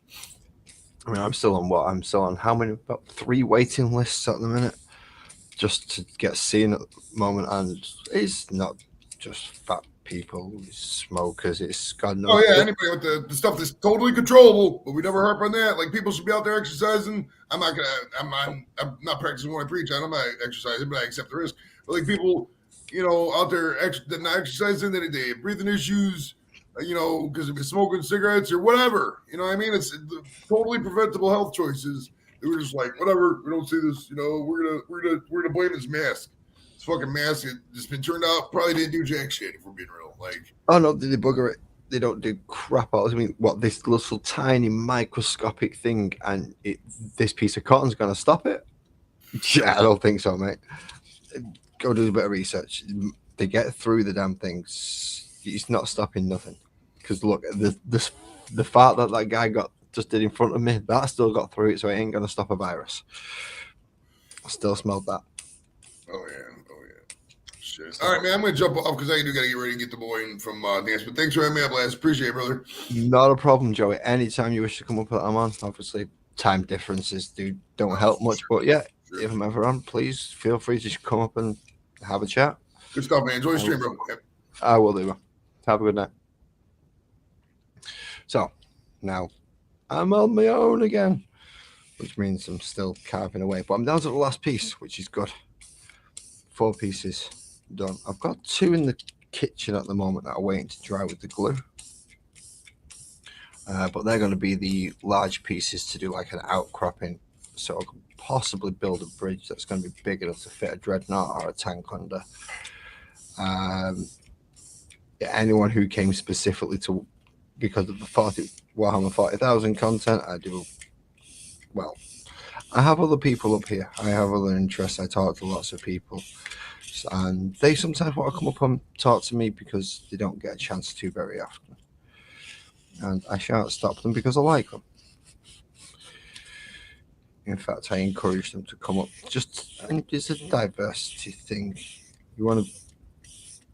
I mean, I'm still on how many? About 3 waiting lists at the minute just to get seen at the moment. And it's not just fat people, smokers. It's God knows. Oh yeah, anybody with the stuff that's totally controllable, but we never harp on that. Like people should be out there exercising. I'm not practicing what I preach on. I'm not exercising, but I accept the risk. But like people, out there that not exercising, that they have breathing issues, because they've been smoking cigarettes or whatever. You know what I mean? It's totally preventable health choices. They were just like, whatever, we don't see this. We're gonna blame this mask. This fucking mask has just been turned out probably didn't do jack shit if we're being real. Like, oh no, they bugger it. They don't do crap else. I mean, what, this little tiny microscopic thing, and this piece of cotton's going to stop it? Yeah, I don't think so, mate. Go do a bit of research. They get through the damn things. It's not stopping nothing. Because look, the fart that guy just did in front of me, that still got through it, so it ain't going to stop a virus. I still smelled that. Oh yeah. Shit. All right, man. I'm gonna jump off because I do gotta get ready to get the boy from dance. But thanks for having me up, lads. Appreciate it, brother. Not a problem, Joey. Anytime you wish to come up, I'm on. Obviously, time differences don't help much, but yeah, if I'm ever on, please feel free to come up and have a chat. Good stuff, man. Enjoy the stream, bro. Yep. I will do. Have a good night. So now I'm on my own again, which means I'm still carving away, but I'm down to the last piece, which is good. 4 pieces done. I've got 2 in the kitchen at the moment that are waiting to dry with the glue, but they're going to be the large pieces to do like an outcropping, so I could possibly build a bridge that's going to be big enough to fit a dreadnought or a tank under. Anyone who came specifically to because of the Warhammer 40,000 content, I have other people up here. I have other interests. I talk to lots of people, and they sometimes want to come up and talk to me because they don't get a chance to very often. And I shan't stop them because I like them. In fact, I encourage them to come up. And it's a diversity thing. You want to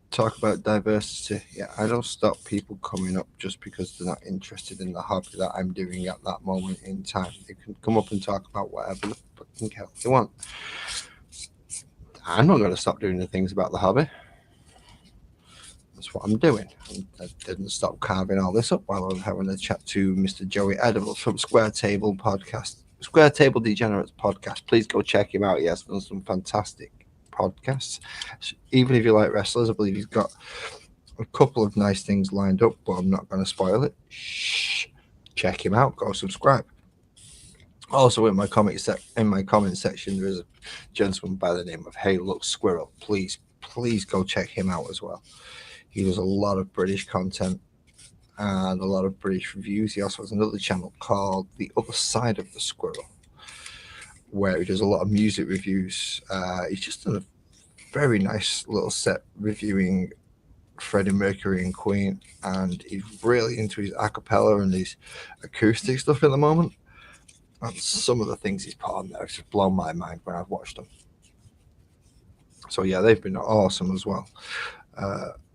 talk about diversity? Yeah, I don't stop people coming up just because they're not interested in the hobby that I'm doing at that moment in time. They can come up and talk about whatever the fucking hell they want. I'm not going to stop doing the things about the hobby. That's what I'm doing. I didn't stop carving all this up while I was having a chat to Mr. Joey Edibles from Square Table Degenerates podcast. Please go check him out. He has done some fantastic podcasts. Even if you like wrestlers, I believe he's got a couple of nice things lined up, but I'm not going to spoil it. Shh. Check him out. Go subscribe. Also, in my comment section, there is a gentleman by the name of Hey Look Squirrel. Please go check him out as well. He does a lot of British content and a lot of British reviews. He also has another channel called The Other Side of the Squirrel, where he does a lot of music reviews. He's just done a very nice little set reviewing Freddie Mercury and Queen, and he's really into his a cappella and his acoustic stuff at the moment. And some of the things he's put on there have just blown my mind when I've watched them. So yeah, they've been awesome as well.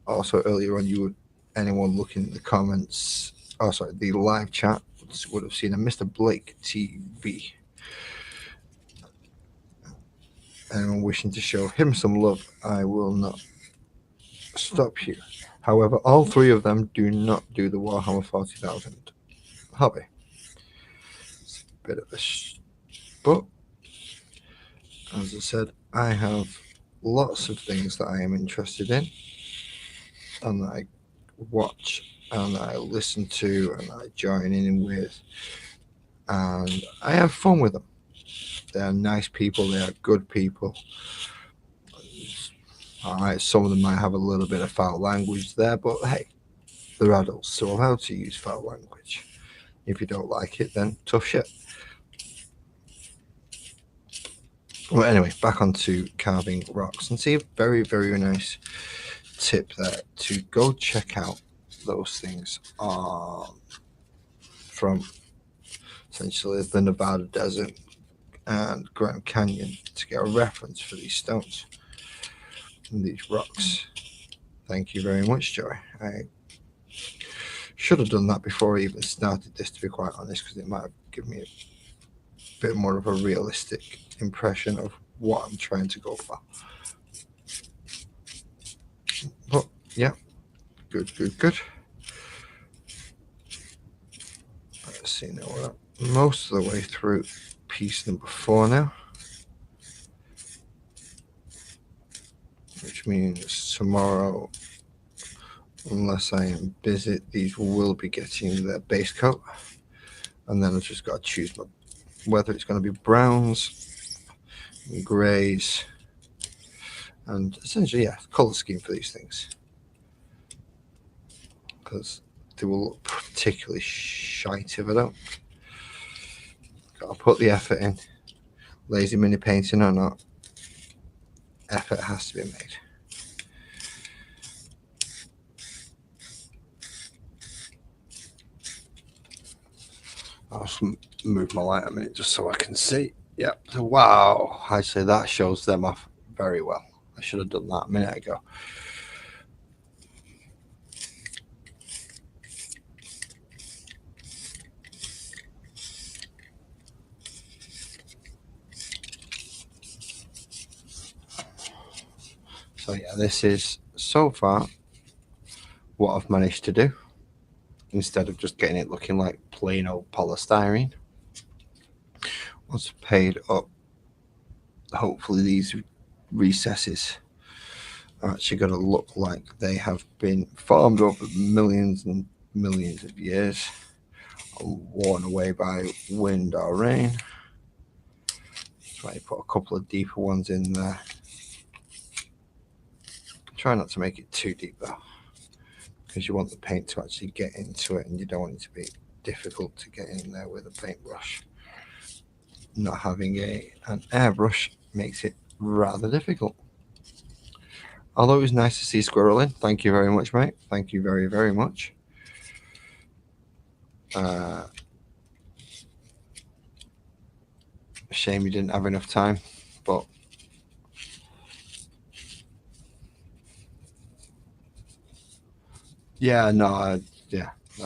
Also, earlier on, anyone looking in the comments, the live chat would have seen a Mr. Blake TV. Anyone wishing to show him some love, I will not stop you. However, all 3 of them do not do the Warhammer 40,000 hobby. It's a bit of a but as I said, I have lots of things that I am interested in, and that I watch, and that I listen to, and I join in with, and I have fun with them. They are nice people. They are good people. All right, some of them might have a little bit of foul language there, but hey, they're adults, so allowed to use foul language. If you don't like it, then tough shit. Well, anyway, back onto carving rocks, and see a very, very nice tip there to go check out those things from essentially the Nevada desert and Grand Canyon to get a reference for these stones and these rocks. Thank you very much, Joey. I should have done that before I even started this, to be quite honest, because it might have given me a bit more of a realistic impression of what I'm trying to go for. But yeah, Good. Let's see now. We're most of the way through piece number 4 now, which means tomorrow, unless I am busy, these will be getting their base coat, and then I've just got to choose whether it's going to be browns, and greys, and essentially, yeah, color scheme for these things, because they will look particularly shite if I don't. Got to put the effort in. Lazy mini painting or not, effort has to be made. I'll just move my light a minute just so I can see. Yep. Wow. Actually, that shows them off very well. I should have done that a minute ago. So yeah, this is so far what I've managed to do. Instead of just getting it looking like plain old polystyrene. Once paid up, hopefully these recesses are actually going to look like they have been formed over millions and millions of years, worn away by wind or rain. Try to put a couple of deeper ones in there. Try not to make it too deep though, because you want the paint to actually get into it and you don't want it to be difficult to get in there with a paintbrush. Not having an airbrush makes it rather difficult. Although it was nice to see Squirrel in. Thank you very much, mate. Thank you very, very much. Shame you didn't have enough time, but yeah, no, I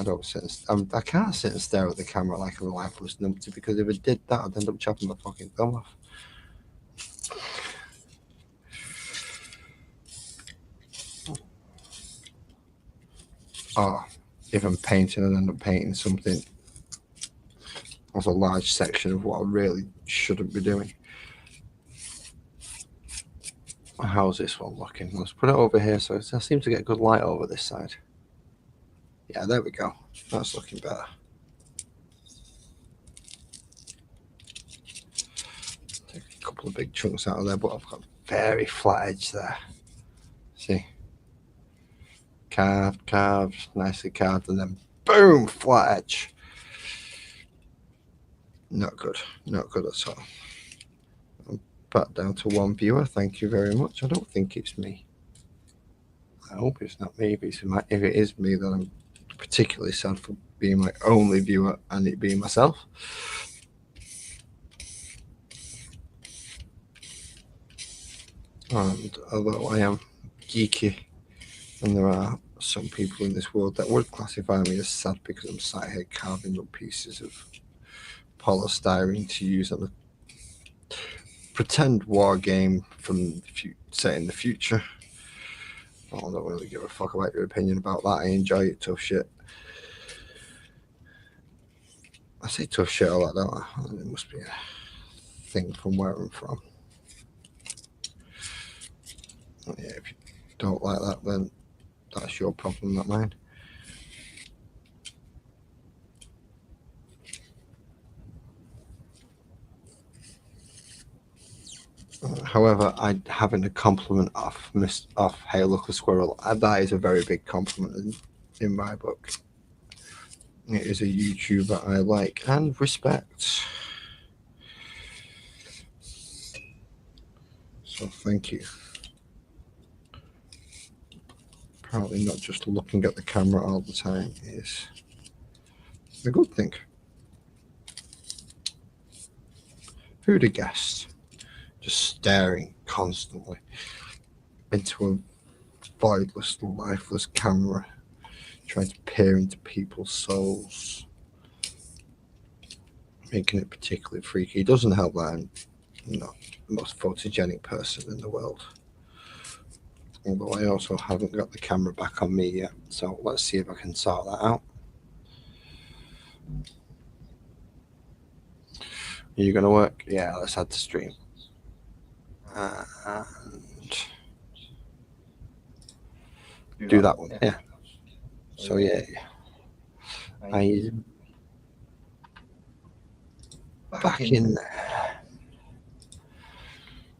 don't sit. I can't sit and stare at the camera like a lifeless numpty, because if I did that, I'd end up chopping my fucking thumb off. Oh, if I'm painting and end up painting something, that's a large section of what I really shouldn't be doing. How's this one looking? Let's put it over here so I seem to get good light over this side. Yeah, there we go. That's looking better. Take a couple of big chunks out of there, but I've got very flat edge there. See? Carved, nicely carved, and then boom, flat edge. Not good at all. I'm back down to one viewer. Thank you very much. I don't think it's me. I hope it's not me. If it is me, then I'm particularly sad for being my only viewer and it being myself. And although I am geeky, and there are some people in this world that would classify me as sad because I'm sat here carving up pieces of polystyrene to use on a pretend war game from set in the future. I don't really give a fuck about your opinion about that. I enjoy it. Tough shit. I say tough shit a lot, don't I? It must be a thing from where I'm from. Yeah, if you don't like that, then that's your problem, not mine. However, having a compliment off Hey Look a Squirrel, that is a very big compliment in my book. It is a YouTuber I like and respect. So thank you. Apparently not just looking at the camera all the time is a good thing. Who'd have guessed? Just staring constantly into a voidless, lifeless camera, trying to peer into people's souls, making it particularly freaky. It doesn't help that I'm not the most photogenic person in the world. Although I also haven't got the camera back on me yet, so let's see if I can sort that out. Are you going to work? Yeah, let's add the stream. And do that one, yeah. So yeah, I back in there.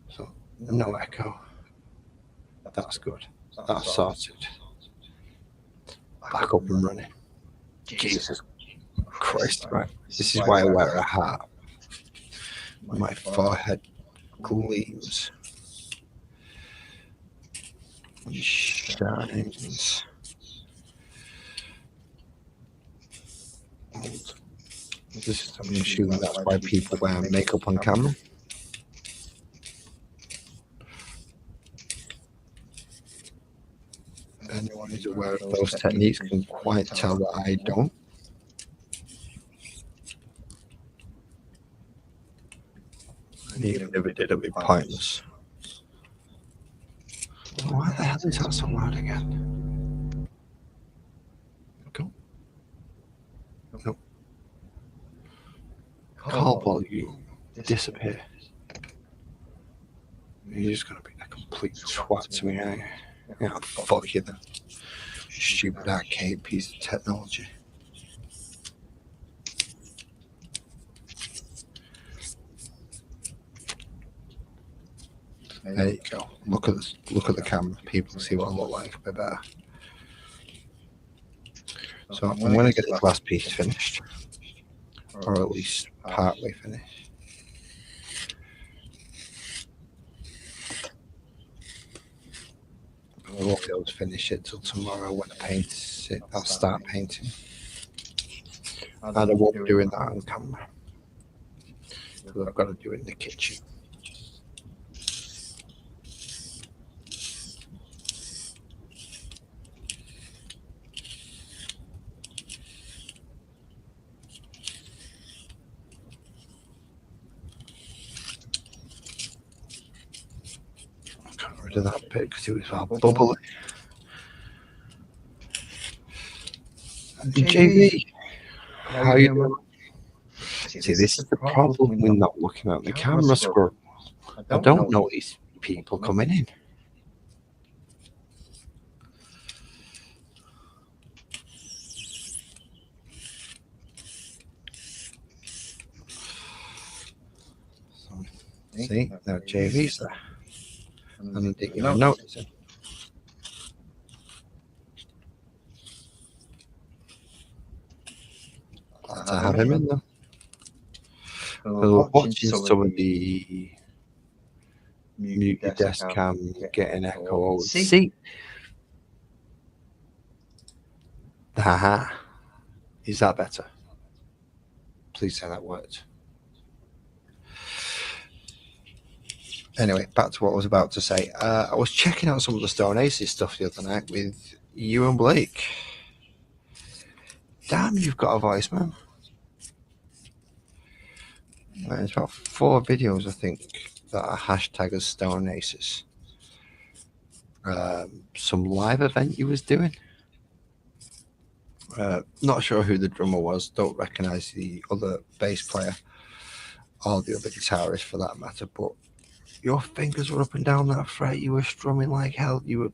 So no echo. That's good. That's sorted. Back up and running. Jesus Christ, right. This is why I wear a hat. My forehead gleams and shines. I'm assuming that's why people wear makeup on camera. Anyone who's aware of those techniques can quite tell that I don't. And even if it did, it'd be pointless. Why the hell is that so loud again? Go. Nope. Call volume. Disappear. You're just going to be a complete twat to me, aren't you? Yeah, fuck you then. Stupid arcade piece of technology. There you go. Look at the camera. People see what I look like a bit better. So I'm going to get this last piece finished, or at least partly finished. I won't be able to finish it till tomorrow when I paint it. I'll start painting, and I won't be doing that on camera because I've got to do it in the kitchen. Got rid of that bit because it was all bubbly. JV, how you doing? See, this is the problem with not looking at the camera scroll. I don't notice people coming in. See, now JV's there. And I didn't even notice him. Glad to have him in there. Watching some of the mute your desk cam, get an echo. See? Haha. Is that better? Please say that worked. Anyway, back to what I was about to say. I was checking out some of the Stone Aces stuff the other night with you and Blake. Damn, you've got a voice, man. There's about 4 videos, I think, that are hashtag as Stone Aces. Some live event you was doing. Not sure who the drummer was. Don't recognise the other bass player or the other guitarist for that matter. But your fingers were up and down that fret. You were strumming like hell. You were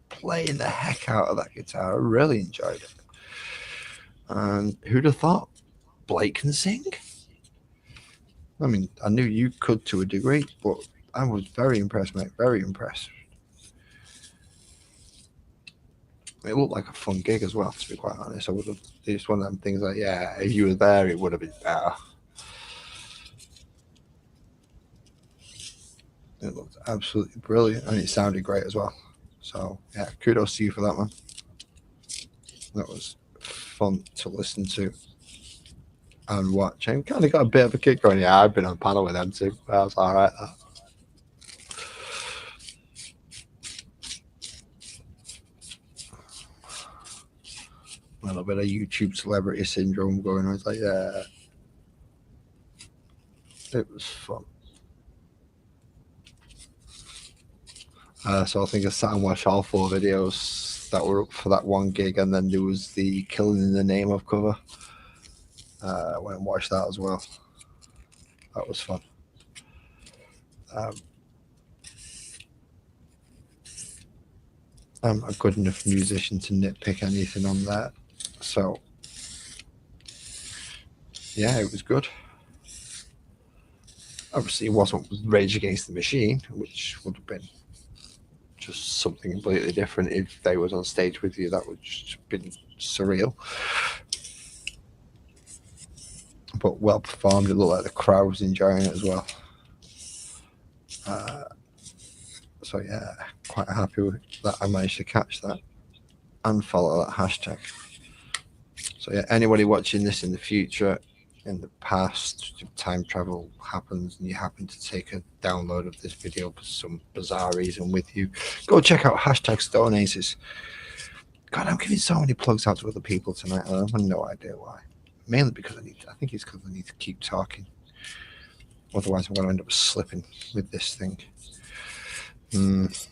playing the heck out of that guitar. I really enjoyed it. And who'd have thought Blake can sing? I mean, I knew you could to a degree, but I was very impressed, mate. Very impressed. It looked like a fun gig as well, to be quite honest. I would have. It's one of them things like, yeah, if you were there, it would have been better. It looked absolutely brilliant, and it sounded great as well. So, yeah, kudos to you for that, man. That was fun to listen to and watch. I kind of got a bit of a kick going. Yeah, I've been on panel with them too. That was all right. A little bit of YouTube celebrity syndrome going on. It's like, yeah, it was fun. So I think I sat and watched all 4 videos that were up for that one gig, and then there was the Killing in the Name of cover. I went and watched that as well. That was fun. I'm a good enough musician to nitpick anything on that. So, yeah, it was good. Obviously, it wasn't Rage Against the Machine, which would have been just something completely different if they was on stage with you. That would just have been surreal. But well performed. It looked like the crowd was enjoying it as well. So yeah, quite happy with that. I managed to catch that and follow that hashtag. So yeah, anybody watching this in the future, in the past, if time travel happens and you happen to take a download of this video for some bizarre reason with you, go check out hashtag Stone Aces. God, I'm giving so many plugs out to other people tonight, and I have no idea why. Mainly because I think it's because I need to keep talking. Otherwise, I'm going to end up slipping with this thing. Let's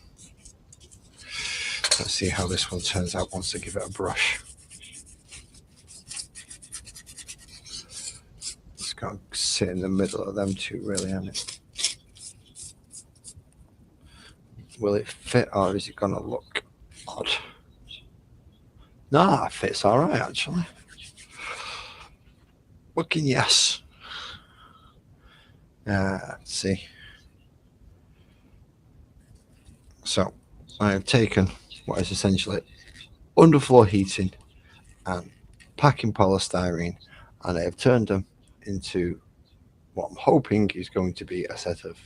see how this one turns out once I give it a brush. It's going to sit in the middle of them two, really, isn't it? Will it fit, or is it going to look odd? Nah, it fits all right, actually. Looking yes. Let's see. So I have taken what is essentially underfloor heating and packing polystyrene, and I have turned them into what I'm hoping is going to be a set of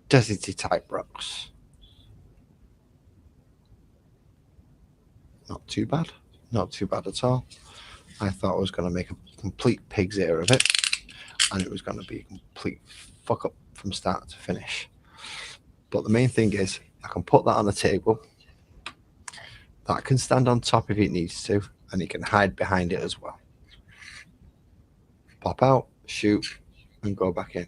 deserty type rocks. Not too bad. Not too bad at all. I thought I was going to make a complete pig's ear of it, and it was going to be a complete fuck up from start to finish. But the main thing is I can put that on a table. That can stand on top if it needs to, and it can hide behind it as well. Pop out, shoot, and go back in.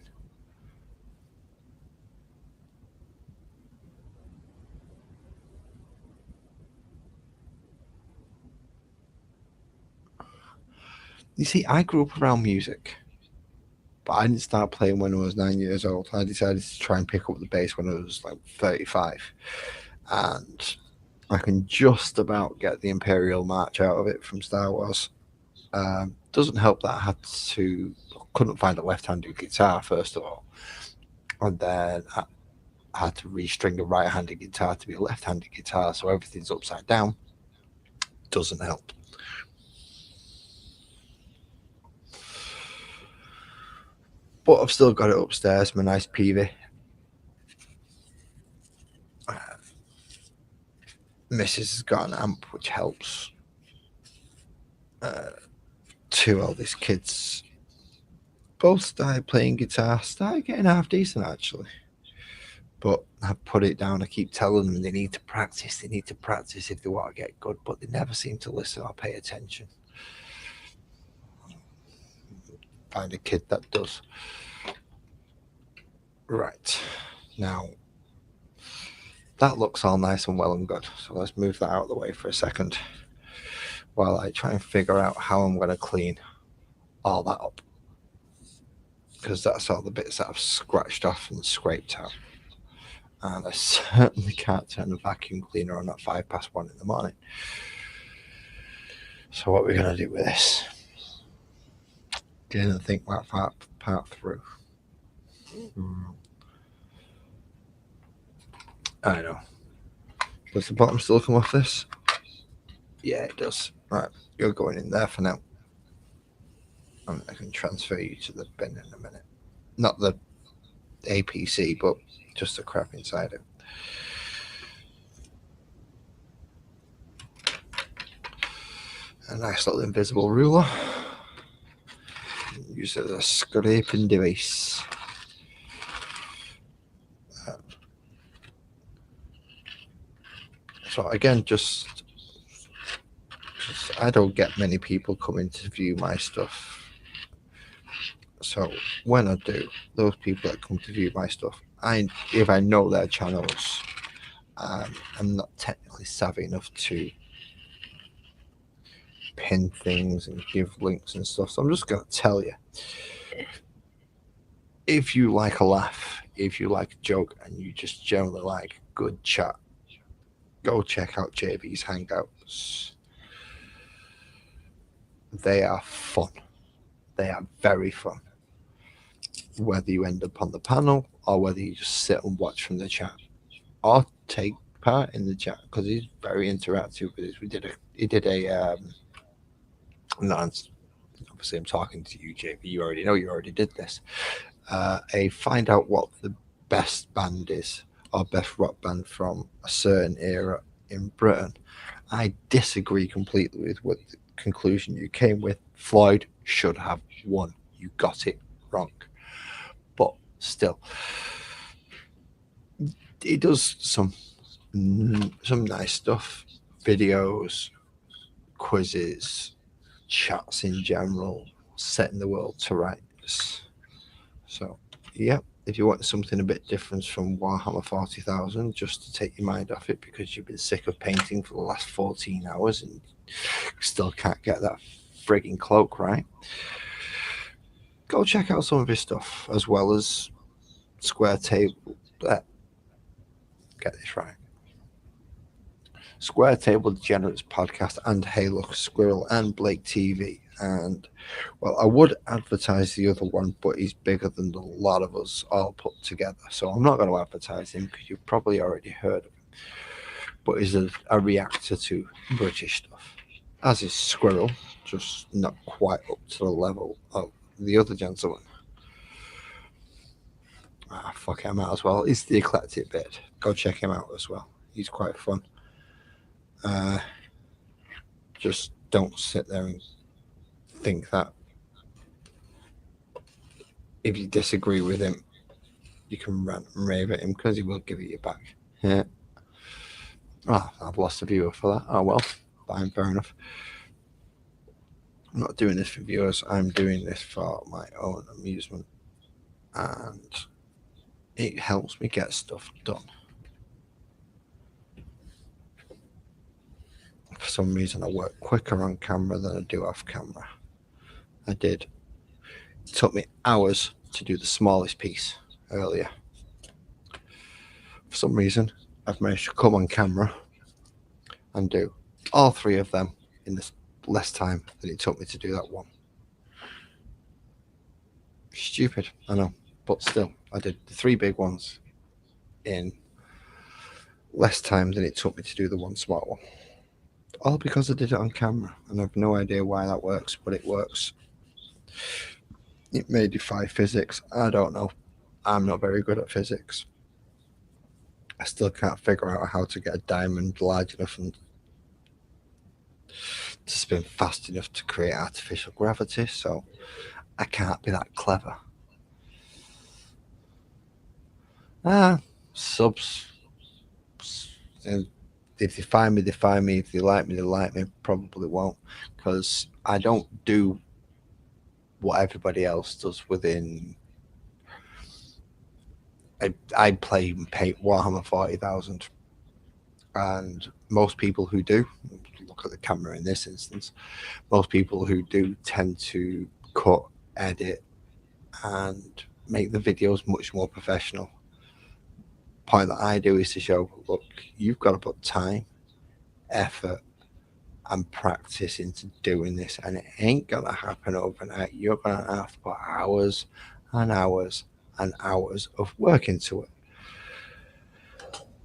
You see, I grew up around music, but I didn't start playing when I was 9 years old. I decided to try and pick up the bass when I was like 35. And I can just about get the Imperial March out of it from Star Wars. Doesn't help that I couldn't find a left-handed guitar, first of all. And then I had to restring a right-handed guitar to be a left-handed guitar, so everything's upside down. Doesn't help. But I've still got it upstairs, my nice Peavey. Mrs. has got an amp, which helps. 2 eldest kids both started playing guitar, started getting half decent actually. But I put it down. I keep telling them they need to practice. They need to practice if they want to get good, but they never seem to listen or pay attention. Find a kid that does. Right. Now, that looks all nice and well and good. So let's move that out of the way for a second while I try and figure out how I'm going to clean all that up. Because that's all the bits that I've scratched off and scraped out. And I certainly can't turn the vacuum cleaner on at 1:05 in the morning. So what are we going to do with this? Didn't think that part through. I know. Does the bottom still come off this? Yeah, it does. Right, you're going in there for now. And I can transfer you to the bin in a minute. Not the APC, but just the crap inside it. A nice little invisible ruler. Use it as a scraping device. So again, just I don't get many people coming to view my stuff. So when I do, those people that come to view my stuff, if I know their channels, I'm not technically savvy enough to pin things and give links and stuff. So I'm just going to tell you, if you like a laugh, if you like a joke, and you just generally like good chat, go check out JB's Hangouts. They are fun. They are very fun. Whether you end up on the panel or whether you just sit and watch from the chat or take part in the chat, because he's very interactive with it. He did a no, obviously I'm talking to you, JB. You already know, you already did this. A find out what the best band is, or best rock band from a certain era in Britain. I disagree completely with what the conclusion you came with. Floyd should have won. You got it wrong. But still, he does some nice stuff, videos, quizzes, chats in general, setting the world to rights. So, yeah, if you want something a bit different from Warhammer 40,000, just to take your mind off it because you've been sick of painting for the last 14 hours and still can't get that frigging cloak right, go check out some of his stuff, as well as Square Table. Get this right. Square Table Degenerates podcast and Halo Squirrel and Blake TV. And, well, I would advertise the other one, but he's bigger than a lot of us all put together. So I'm not going to advertise him because you've probably already heard of him. But he's a reactor to British stuff, as is Squirrel, just not quite up to the level of the other gentleman. Fuck him out as well. It's the eclectic bit. Go check him out as well. He's quite fun. Just don't sit there and think that if you disagree with him, you can rant and rave at him, because he will give it you back. Yeah. Oh, I've lost a viewer for that. Oh well, fine, fair enough. I'm not doing this for viewers. I'm doing this for my own amusement, and it helps me get stuff done. For some reason, I work quicker on camera than I do off camera. It took me hours to do the smallest piece earlier. For some reason, I've managed to come on camera and do all three of them in this less time than it took me to do that one. Stupid, I know, but still, I did the three big ones in less time than it took me to do the one small one. All because I did it on camera, and I've no idea why that works, but it works. It may defy physics. I don't know. I'm not very good at physics. I still can't figure out how to get a diamond large enough and to spin fast enough to create artificial gravity, so I can't be that clever. Subs. And if they find me, they find me. If they like me, they like me. Probably won't, because I don't do what everybody else does within. I play and paint Warhammer 40,000, and most people who do, look at the camera in this instance, most people who do tend to cut, edit, and make the videos much more professional. Point that I do is to show, look, you've got to put time, effort, and practice into doing this, and it ain't gonna happen overnight. You're gonna have to put hours and hours and hours of work into it.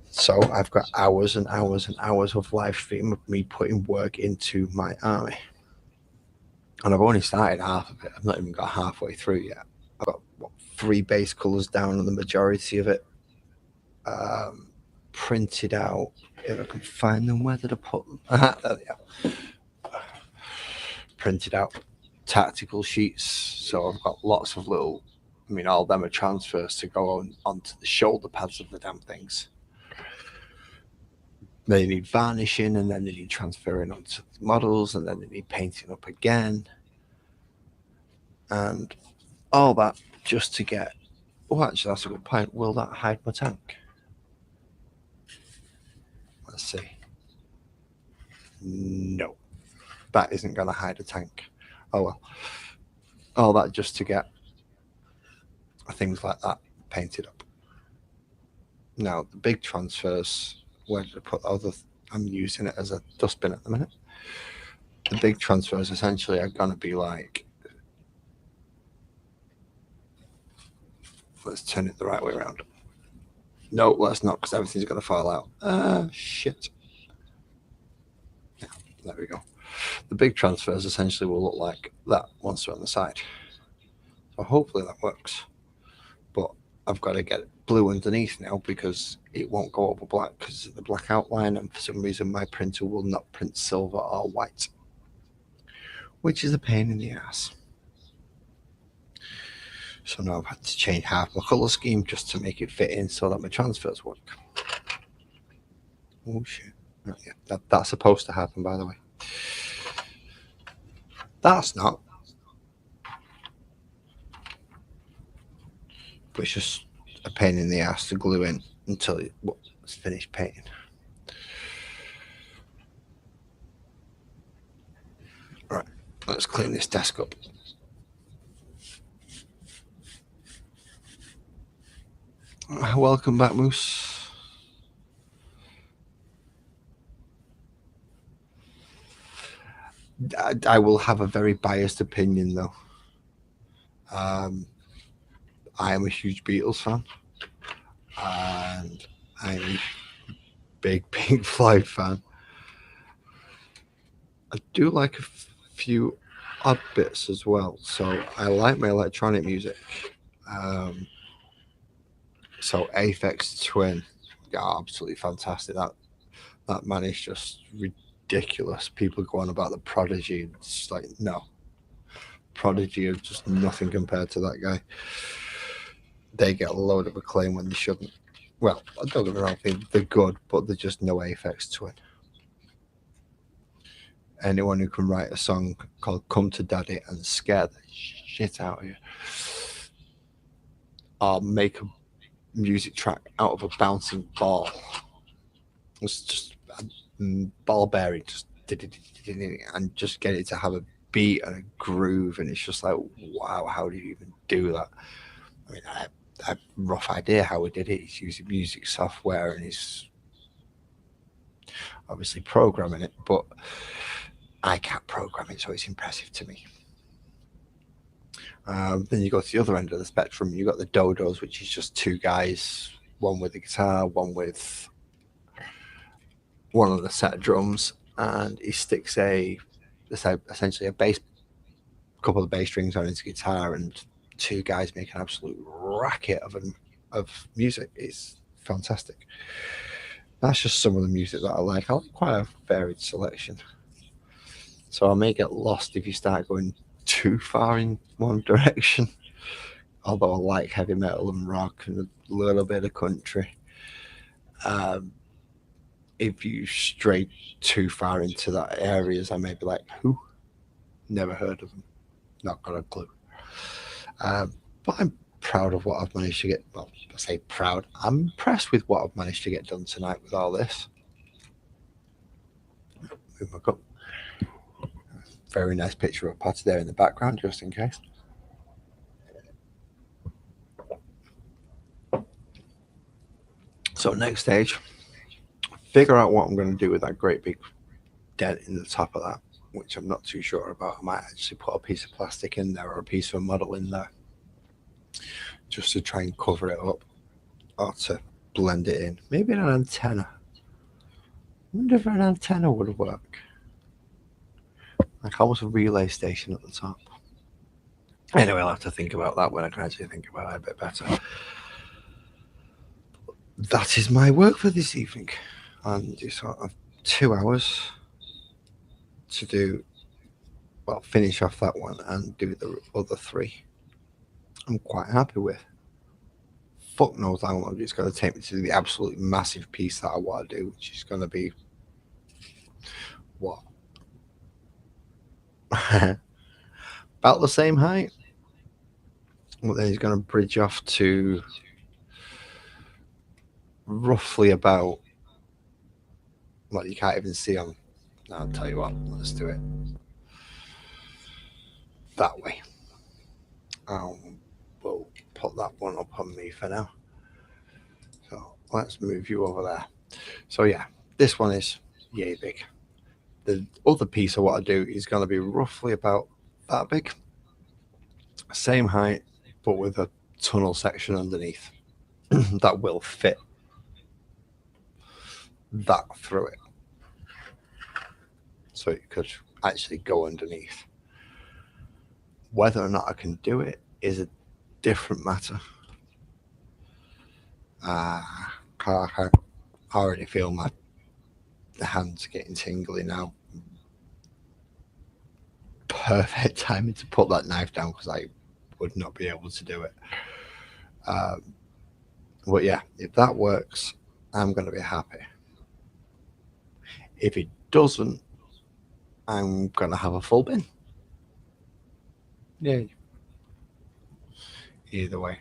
So I've got hours and hours and hours of live stream of me putting work into my army, and I've only started half of it. I've not even got halfway through yet. I've got 3 base colors down on the majority of it. Printed out, if I can find them. Where did I put them? There they are. Printed out tactical sheets, so I've got lots of little, all of them are transfers to go onto the shoulder pads of the damn things. They need varnishing, and then they need transferring onto the models, and then they need painting up again, and all that just to get. Oh, actually, that's a good point. Will that hide my tank? Let's see. No, that isn't going to hide a tank. Oh well. All that just to get things like that painted up. Now, the big transfers, where did I put other? I'm using it as a dustbin at the minute. The big transfers essentially are going to be like, let's turn it the right way around. No, let's not, because everything's going to fall out. Shit. Yeah, there we go. The big transfers essentially will look like that once they're on the side. So hopefully that works. But I've got to get blue underneath now because it won't go over black because of the black outline, and for some reason my printer will not print silver or white, which is a pain in the ass. So now I've had to change half my colour scheme just to make it fit in so that my transfers work. Oh shit. Yeah, that's supposed to happen, by the way. That's not. But it's just a pain in the ass to glue in until it's finished painting. Right, let's clean this desk up. Welcome back, Moose. I will have a very biased opinion, though. I am a huge Beatles fan, and I'm a big Pink Floyd fan. I do like a few odd bits as well, so I like my electronic music. So Aphex Twin, yeah, absolutely fantastic. That man is just ridiculous. People go on about the Prodigy. It's like, no. Prodigy are just nothing compared to that guy. They get a load of acclaim when they shouldn't. Well, don't get me wrong, they're good, but they're just no Aphex Twin. Anyone who can write a song called Come to Daddy and scare the shit out of you, or make a music track out of a bouncing ball. It's just ball bearing, just and just get it to have a beat and a groove, and it's just like, wow, how do you even do that? I mean, I have a rough idea how he did it. He's using music software and he's obviously programming it, but I can't program it, so it's impressive to me. Then you go to the other end of the spectrum. You got the Dodos, which is just two guys, one with a guitar, one with one of the set of drums, and he sticks essentially a bass, couple of bass strings on his guitar, and two guys make an absolute racket of music. It's fantastic. That's just some of the music that I like. I like quite a varied selection. So I may get lost if you start going too far in one direction. Although I like heavy metal and rock and a little bit of country. If you stray too far into that areas, I may be like, who? Never heard of them. Not got a clue. But I'm proud of what I've managed to get. Well, I say proud. I'm impressed with what I've managed to get done tonight with all this. Move my cup. Very nice picture of Patty there in the background, just in case. So next stage, figure out what I'm going to do with that great big dent in the top of that, which I'm not too sure about. I might actually put a piece of plastic in there or a piece of metal in there just to try and cover it up or to blend it in. Maybe an antenna. I wonder if an antenna would work. Like almost a relay station at the top. Anyway, I'll have to think about that when I can actually think about it a bit better. That is my work for this evening. And you sort of 2 hours to do, well, finish off that one and do the other 3. I'm quite happy with. Fuck knows how long it's going to take me to do the absolutely massive piece that I want to do, which is going to be what? About the same height. Well, then he's going to bridge off to roughly about Well, you can't even see them. I'll tell you what, let's do it that way. We'll put that one up on me for now. So let's move you over there. So yeah, this one is yay big. The other piece of what I do is going to be roughly about that big. Same height, but with a tunnel section underneath that will fit that through it. So it could actually go underneath. Whether or not I can do it is a different matter. I already feel my hands getting tingly now. Perfect timing to put that knife down because I would not be able to do it. But yeah, if that works, I'm going to be happy. If it doesn't, I'm going to have a full bin. Yay. Either way.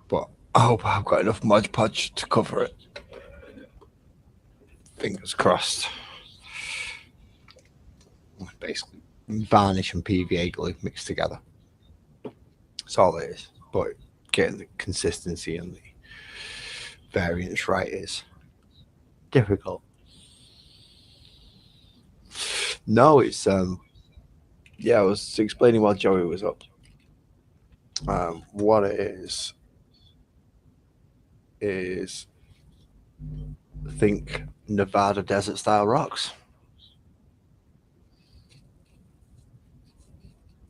But I hope I've got enough Mod Podge to cover it. Fingers crossed. Basically, varnish and PVA glue mixed together. That's all it is. But getting the consistency and the variance right is difficult. No, it's yeah, I was explaining while Joey was up. What it is think Nevada desert style rocks.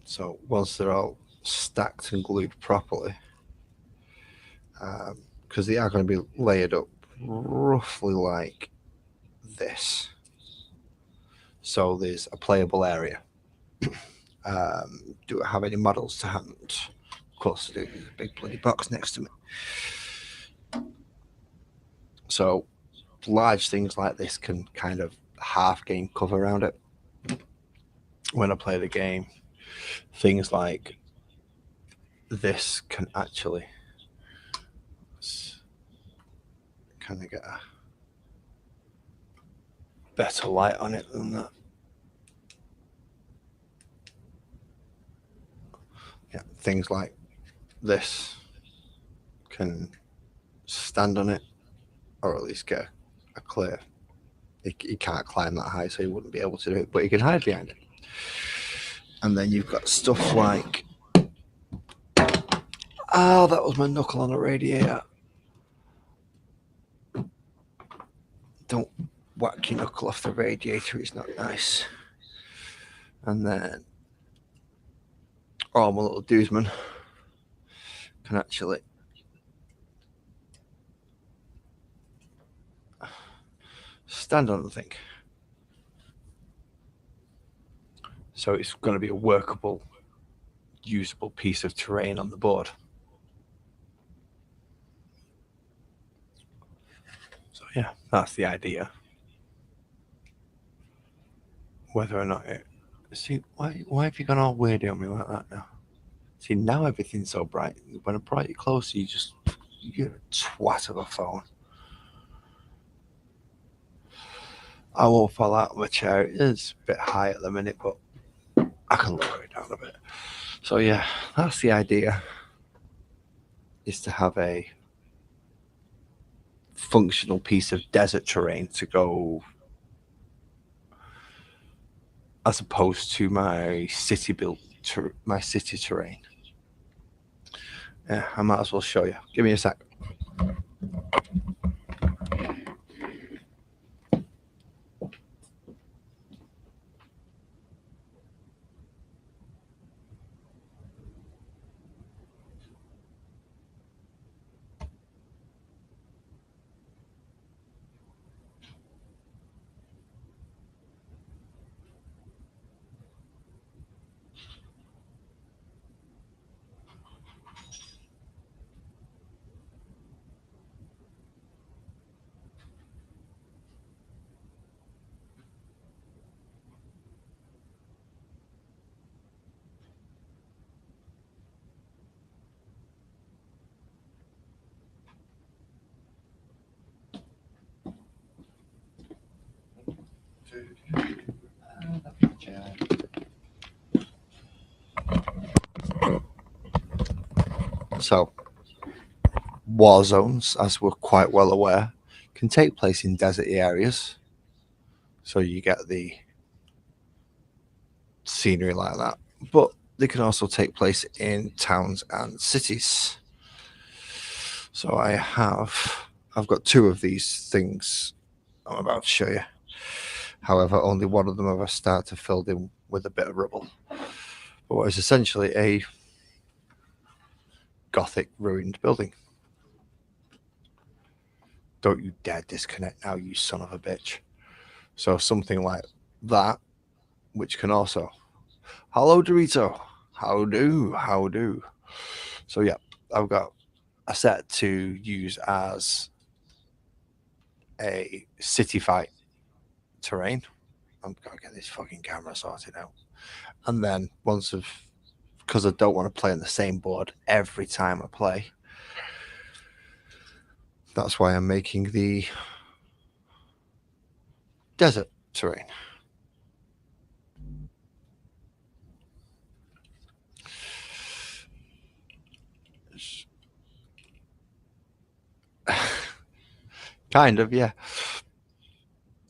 So once they're all stacked and glued properly, because they are going to be layered up roughly like this. So there's a playable area. Do I have any models to hand? Of course I do. There's a big bloody box next to me. So large things like this can kind of half gain cover around it. When I play the game, things like this can actually kind of get a better light on it than that. Yeah, things like this can stand on it, or at least get a clear. He can't climb that high, so he wouldn't be able to do it, but he can hide behind it. And then you've got stuff like, oh, that was my knuckle on a radiator. Don't whack your knuckle off the radiator, it's not nice. And then, oh, my little doozeman can actually stand on the thing. So it's going to be a workable, usable piece of terrain on the board. So yeah, that's the idea. Whether or not it... See, why have you gone all weirdy on me like that now? See, now everything's so bright. When I brought you closer, you're a twat of a phone. I won't fall out of my chair. It is a bit high at the minute, but I can lower it down a bit. So yeah, that's the idea, is to have a functional piece of desert terrain to go as opposed to my city terrain. Yeah, I might as well show you. Give me a sec. So, war zones, as we're quite well aware, can take place in deserty areas. So you get the scenery like that. But they can also take place in towns and cities. So I've got two of these things I'm about to show you. However, only one of them ever started to fill in with a bit of rubble. But what is essentially a Gothic ruined building. Don't you dare disconnect now, you son of a bitch. So something like that, which can also, hello Dorito, how do. So yeah, I've got a set to use as a city fight terrain. I'm gonna get this fucking camera sorted out. And then because I don't want to play on the same board every time I play, that's why I'm making the desert terrain. Kind of, yeah.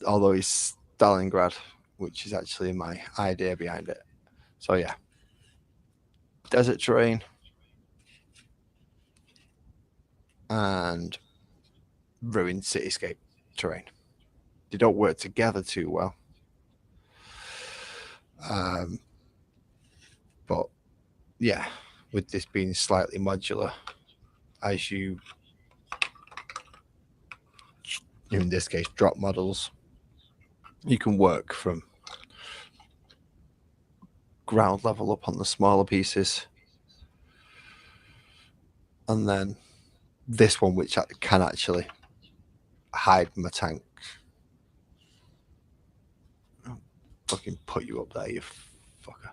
Although it's Stalingrad, which is actually my idea behind it. So yeah, desert terrain and ruined cityscape terrain. They don't work together too well. But yeah, with this being slightly modular, as you, in this case, drop models, you can work from ground level up on the smaller pieces. And then this one, which can actually hide my tank. I'll fucking put you up there, you fucker.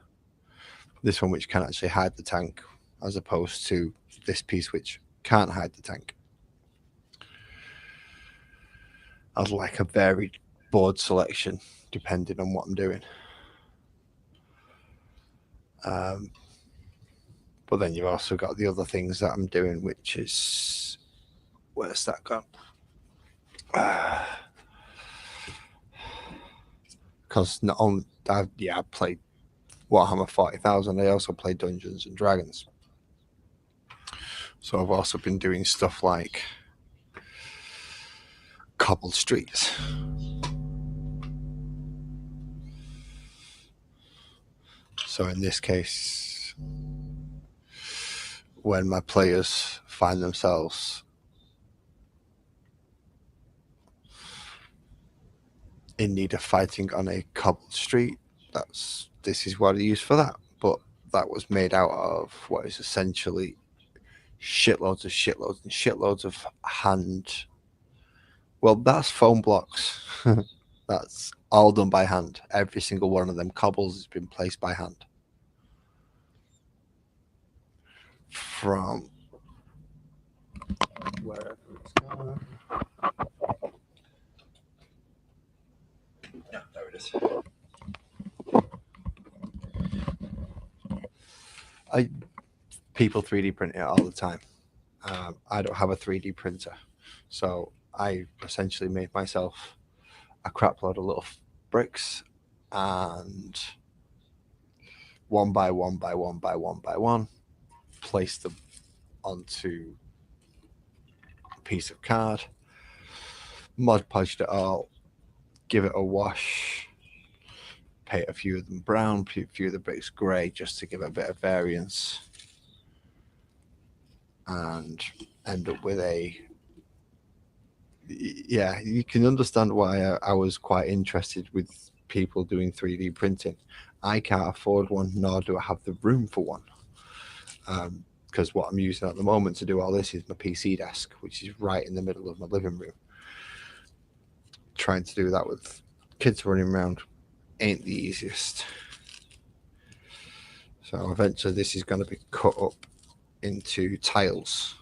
This one, which can actually hide the tank, as opposed to this piece, which can't hide the tank. I'd like a varied board selection depending on what I'm doing. But then you've also got the other things that I'm doing, which is, where's that gone? Because not only I played Warhammer 40,000, I also play Dungeons and Dragons. So I've also been doing stuff like cobbled streets. So in this case, when my players find themselves in need of fighting on a cobbled street, this is what I use for that. But that was made out of what is essentially shitloads of hand. Well, that's foam blocks. That's all done by hand. Every single one of them cobbles has been placed by hand. From wherever it's gone. Yeah, there it is. People 3D print it all the time. I don't have a 3D printer, so I essentially made myself a crap load of little bricks, and one by one placed them onto a piece of card, Mod Podged it all, give it a wash, paint a few of them brown, a few of the bricks grey, just to give it a bit of variance, and end up with you can understand why I was quite interested with people doing 3D printing. I can't afford one, nor do I have the room for one, because what I'm using at the moment to do all this is my PC desk, which is right in the middle of my living room. Trying to do that with kids running around ain't the easiest. So eventually this is going to be cut up into tiles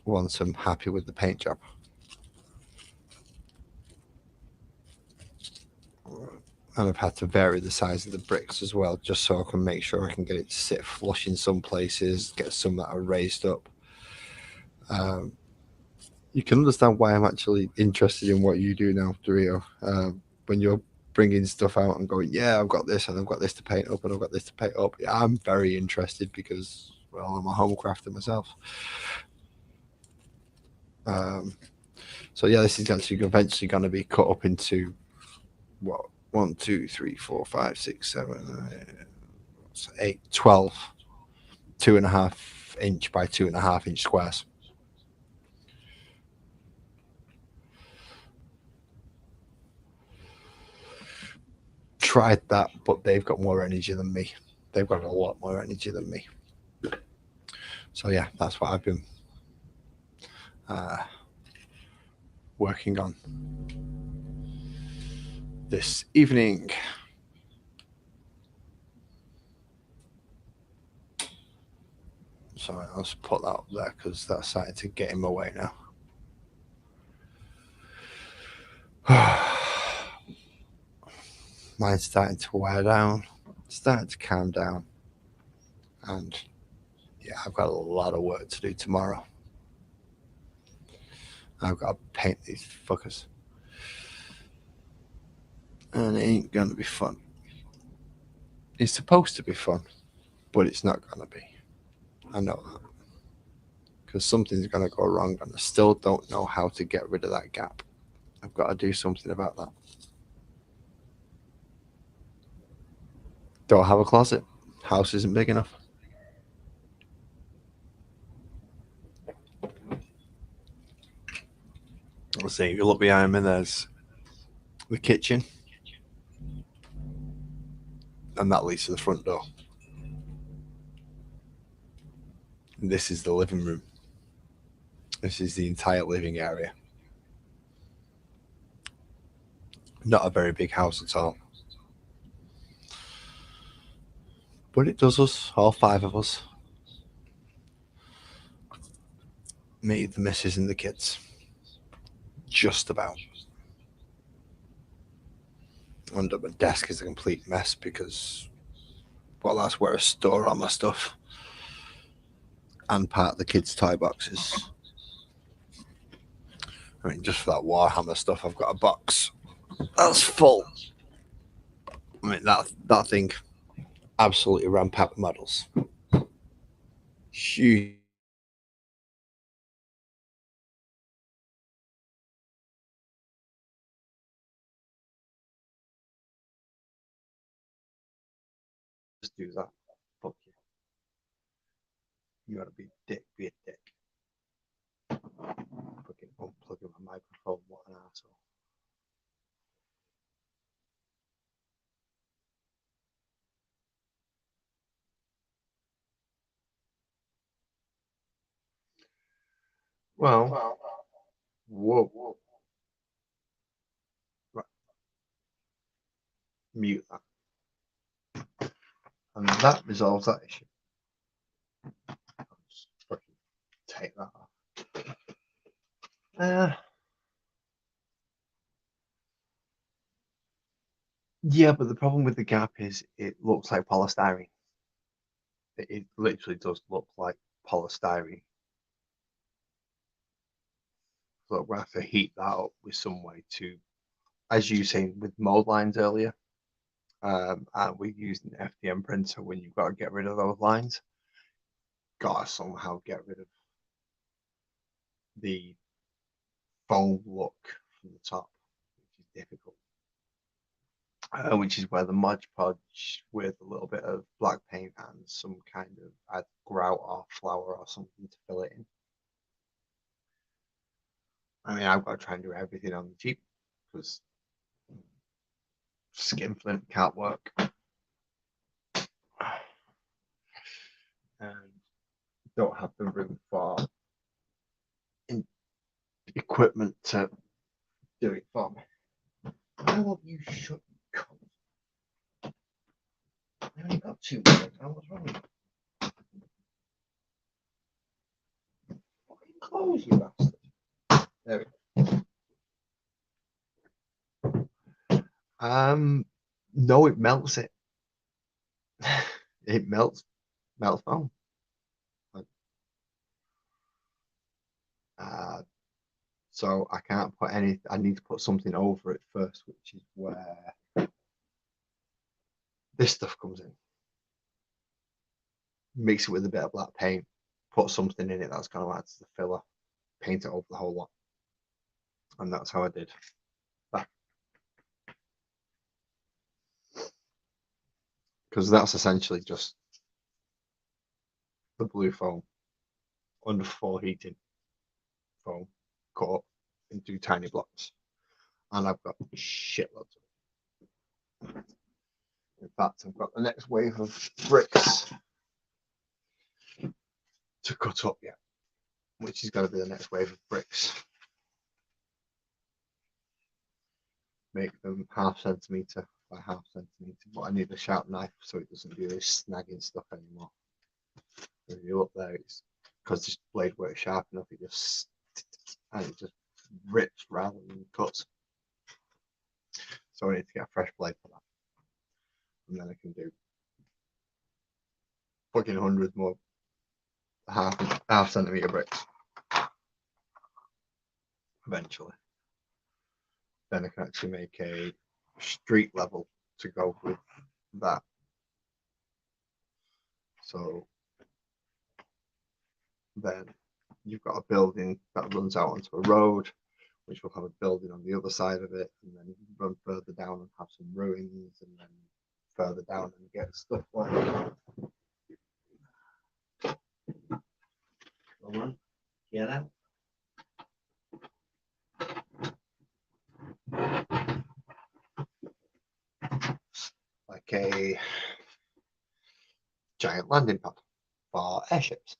once I'm happy with the paint job. And I've had to vary the size of the bricks as well, just so I can make sure I can get it to sit flush in some places, get some that are raised up. You can understand why I'm actually interested in what you do now, Dario. When you're bringing stuff out and going, yeah, I've got this and I've got this to paint up and I've got this to paint up. Yeah, I'm very interested because, well, I'm a home crafter myself. So yeah, this is actually eventually going to be cut up into what 1, 2, 3, 4, 5, 6, 7, 8, 12 2.5 inch by 2.5 inch squares. Tried that, but they've got more energy than me. They've got a lot more energy than me. So yeah, that's what I've been working on this evening. So I'll just put that up there because that's starting to get in my way now. Mine's starting to wear down, starting to calm down, and yeah, I've got a lot of work to do tomorrow. I've got to paint these fuckers, and it ain't gonna be fun. It's supposed to be fun, but it's not gonna be. I know that because something's gonna go wrong, and I still don't know how to get rid of that gap. I've got to do something about that. Don't have a closet. House isn't big enough. Let's see. If you look behind me, there's the kitchen, and that leads to the front door. And this is the living room. This is the entire living area. Not a very big house at all. But it does us, all 5 of us. Me, the missus, and the kids. Just about. Under my desk is a complete mess because, well, that's where I store all my stuff. And part of the kids' toy boxes. I mean, just for that Warhammer stuff, I've got a box that's full. I mean, that thing absolutely rampant with models. Huge. Just do that. Fuck you. You gotta be a dick, be a dick. Fucking unplugging my microphone, what an asshole. Well, whoa. Right. Mute that. And that resolves that issue. Just fucking take that off. Yeah, but the problem with the gap is it looks like polystyrene. It literally does look like polystyrene. So we're going to have to heat that up with some way to, as you saying with mold lines earlier, and we used an FDM printer when you've got to get rid of those lines. Got to somehow get rid of the foam look from the top, which is difficult. Which is where the Mod Podge with a little bit of black paint and some kind of grout or flour or something to fill it in. I mean, I've got to try and do everything on the cheap because skin flint can't work. And don't have the room for equipment to do it for me. Why won't you shut your cunt? I only got 2 minutes. What's wrong with you? Fucking close, you bastard. There we go. No, it melts it. It melts foam. Uh, so I can't put any. I need to put something over it first, which is where this stuff comes in. Mix it with a bit of black paint. Put something in it that's going to act as a filler. Paint it over the whole lot, and that's how I did that. Because that's essentially just the blue foam under floor heating foam cut up into tiny blocks, and I've got shitloads of it. In fact, I've got the next wave of bricks to cut up yet, which is going to be the next wave of bricks. Make them 1/2 centimetre by 1/2 centimetre, but I need a sharp knife so it doesn't do this snagging stuff anymore. If you look there, it's because this blade works sharp enough, it just rips rather than cuts. So I need to get a fresh blade for that, and then I can do fucking hundreds more half centimetre bricks eventually. Then I can actually make a street level to go with that. So then you've got a building that runs out onto a road, which will have a building on the other side of it, and then run further down and have some ruins, and then further down and get stuff like that. Get out. Like a giant landing pad for airships,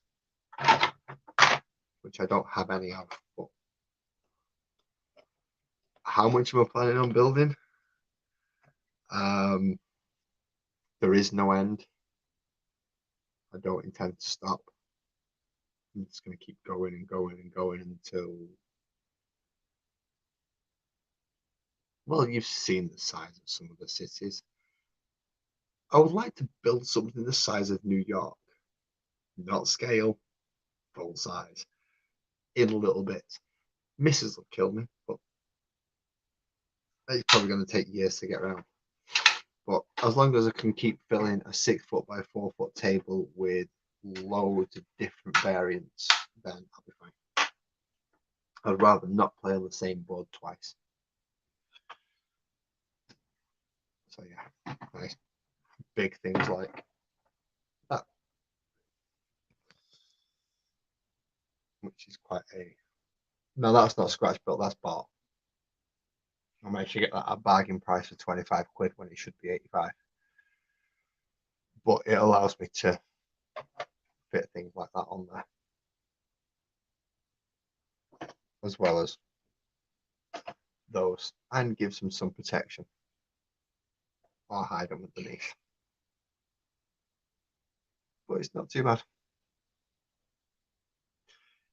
which I don't have any of. But how much am I planning on building? There is no end. I don't intend to stop. I'm just going to keep going and going and going until, well, you've seen the size of some of the cities. I would like to build something the size of New York, not scale, full size, in a little bit. Misses will kill me, but it's probably going to take years to get around. But as long as I can keep filling a 6 foot by 4 foot table with loads of different variants, then I'll be fine. I'd rather not play on the same board twice. So yeah, nice big things like that, which is quite a. No, that's not scratch built. That's bought. I managed to get that at a bargain price for 25 quid when it should be 85. But it allows me to fit things like that on there, as well as those, and gives them some protection or hide them underneath. But it's not too bad.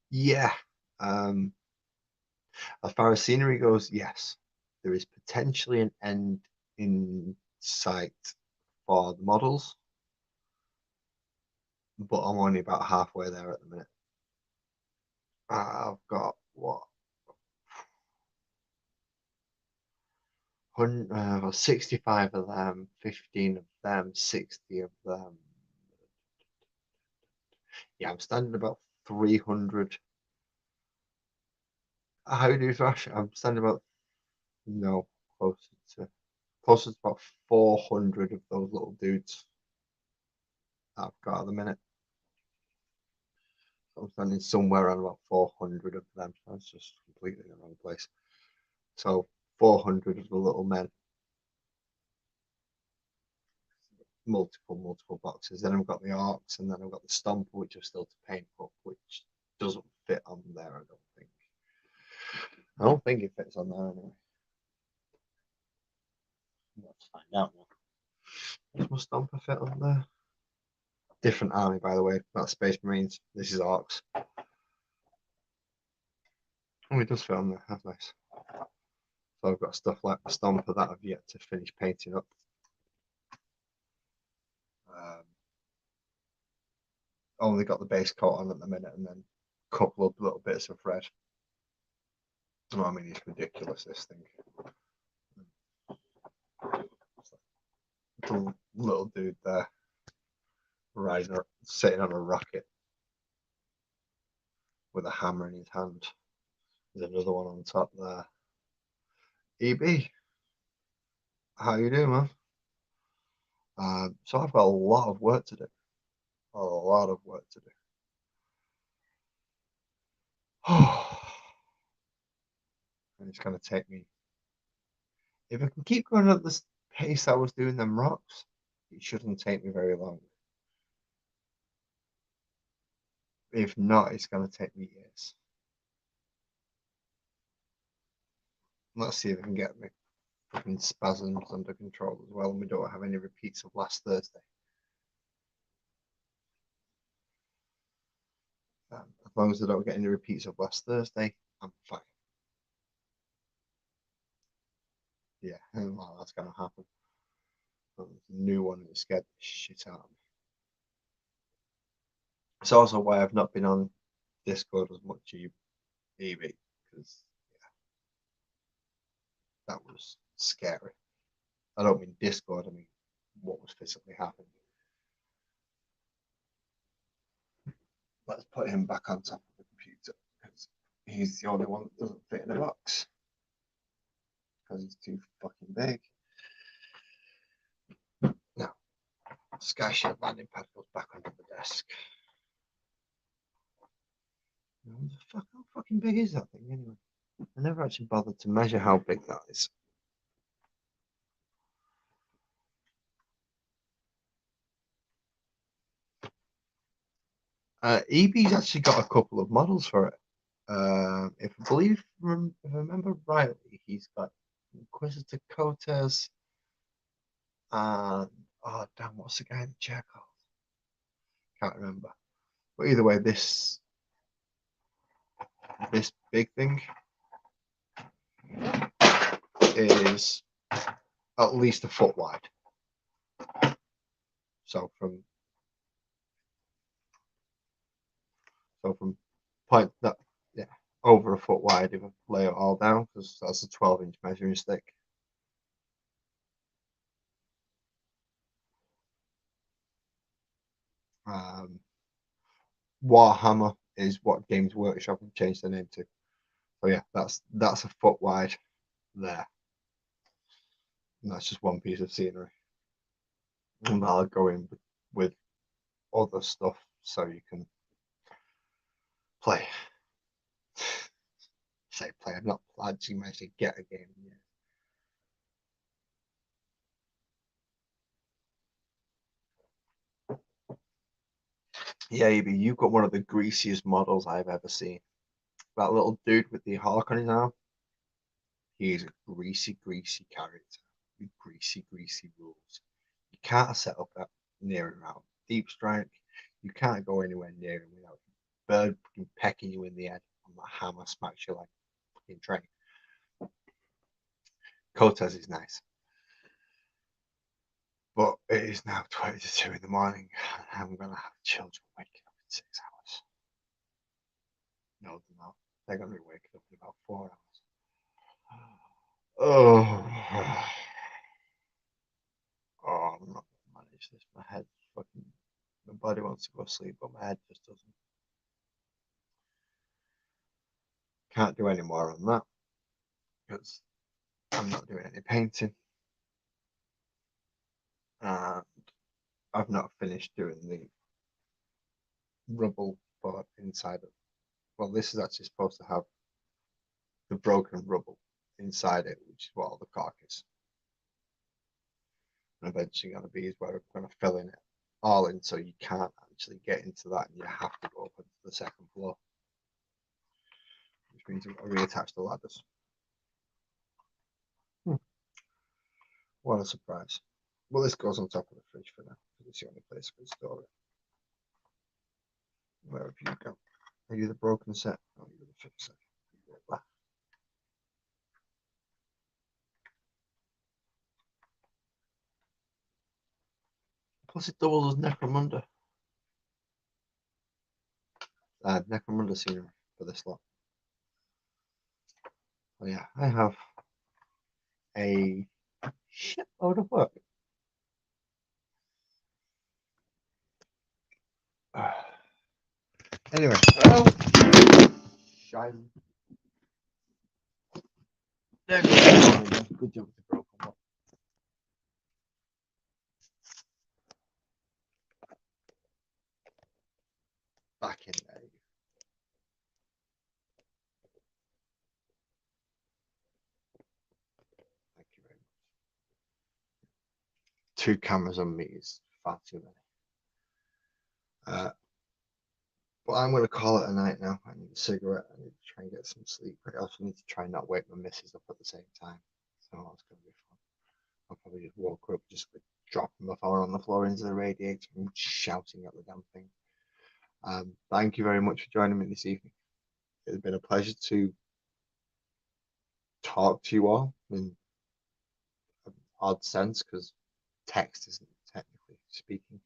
Yeah. As far as scenery goes, yes, there is potentially an end in sight for the models, but I'm only about halfway there at the minute. I've got what 65 of them, 15 of them, 60 of them. Yeah, I'm standing about 300. How do you thrash? I'm standing about no closer to about 400 of those little dudes I've got at the minute. I'm standing somewhere around about 400 of them. That's just completely in the wrong place. So 400 of the little men. Multiple boxes. Then I've got the arcs, and then I've got the stomper, which are still to paint up, which doesn't fit on there, I don't think. I don't think it fits on there anyway. Let's find out now. Does my stomper fit on there? Different army, by the way, not Space Marines. This is Orcs. Oh, it does fit on there. That's nice. So I've got stuff like the Stomper that I've yet to finish painting up. only got the base coat on at the minute, and then a couple of little bits of red. Oh, I mean, it's ridiculous, this thing. The little dude there, sitting on a rocket with a hammer in his hand. There's another one on top there. EB, how you doing, man? So I've got a lot of work to do. A lot of work to do. And it's going to take me. If I can keep going at this pace I was doing them rocks, it shouldn't take me very long. If not, it's going to take me years. Let's see if I can get my fucking spasms under control as well, and we don't have any repeats of last Thursday. As long as I don't get any repeats of last Thursday, I'm fine. Yeah, well, that's going to happen. There's a new one that scared the shit out of me. It's also why I've not been on Discord as much EV, because yeah, that was scary. I don't mean Discord, I mean what was physically happening. Let's put him back on top of the computer, because he's the only one that doesn't fit in a box, because he's too fucking big. Now, Skyshield landing pad goes back under the desk. How fucking big is that thing anyway? I never actually bothered to measure how big that is. EB's actually got a couple of models for it. If I remember rightly, he's got Inquisitor Cotes and oh damn, what's the guy in the chair called? Can't remember. But either way, this big thing is at least a foot wide. So from point that over a foot wide if I lay it all down, because that's a 12-inch measuring stick. Warhammer is what Games Workshop have changed their name to. So yeah, that's a foot wide there. And that's just one piece of scenery. And I'll go in with other stuff so you can play. Say play. I've not actually managed to get a game yet. Yeah, you've got one of the greasiest models I've ever seen. That little dude with the hawk on his arm. He's a greasy, greasy character with greasy, greasy rules. You can't set up that near him out. Deep strike, you can't go anywhere near him without a bird pecking you in the head and that hammer smacks you like a fucking train. Cotes is nice. But it is now 20 to 2 in the morning, and I'm going to have children waking up in 6 hours. No, they're not. They're going to be waking up in about 4 hours. Oh, I'm not going to manage this. My head fucking, my body wants to go to sleep, but my head just doesn't. Can't do any more on that because I'm not doing any painting. And I've not finished doing the rubble part inside of. Well, this is actually supposed to have the broken rubble inside it, which is what all the caulk is. And eventually going to be is where I'm going to fill in it all in, so you can't actually get into that, and you have to go up into the second floor, which means you've got to reattach the ladders. What a surprise! Well, this goes on top of the fridge for now, because it's the only place I can store it. Where have you gone? Are you the broken set? Oh, you're the fixed set. Plus, it doubles as Necromunda. Necromunda scenery for this lot. Oh yeah, I have a shitload of work. Anyway, shine. There we go. Good job with the broken one. Back in there. Thank you very much. 2 cameras on me is far too many. But I'm going to call it a night now. I need a cigarette. I need to try and get some sleep. I also need to try and not wake my missus up at the same time. So that's going to be fun. I'll probably just walk up, just like dropping my phone on the floor into the radiator and shouting at the damn thing. Thank you very much for joining me this evening. It's been a pleasure to talk to you all in an odd sense because text isn't technically speaking.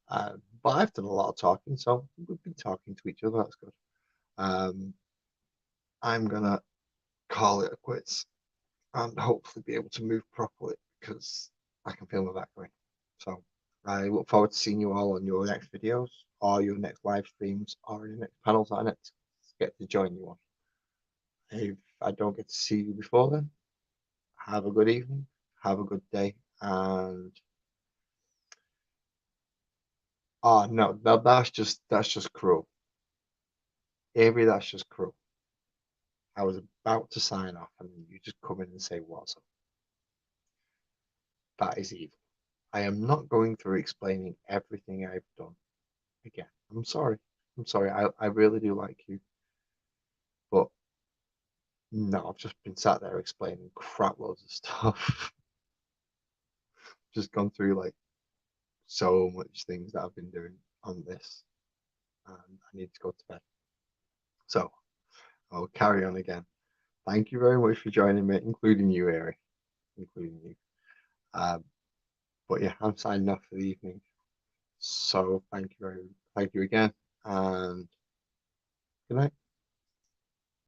But I've done a lot of talking, so we've been talking to each other. That's good. I'm gonna call it a quits and hopefully be able to move properly because I can feel my back going. So I look forward to seeing you all on your next videos or your next live streams or your next panels that I next get to join you on. If I don't get to see you before then, have a good evening, have a good day, and oh no, that's just cruel. Avery, that's just cruel. I was about to sign off and you just come in and say what's up. That is evil. I am not going through explaining everything I've done again. I'm sorry. I'm sorry. I really do like you. But no, I've just been sat there explaining crap loads of stuff. Just gone through like so much things that I've been doing on this. And I need to go to bed. So I'll carry on again. Thank you very much for joining me, including you, Ari. Including you. But yeah, I'm signing off for the evening. So thank you again, and good night.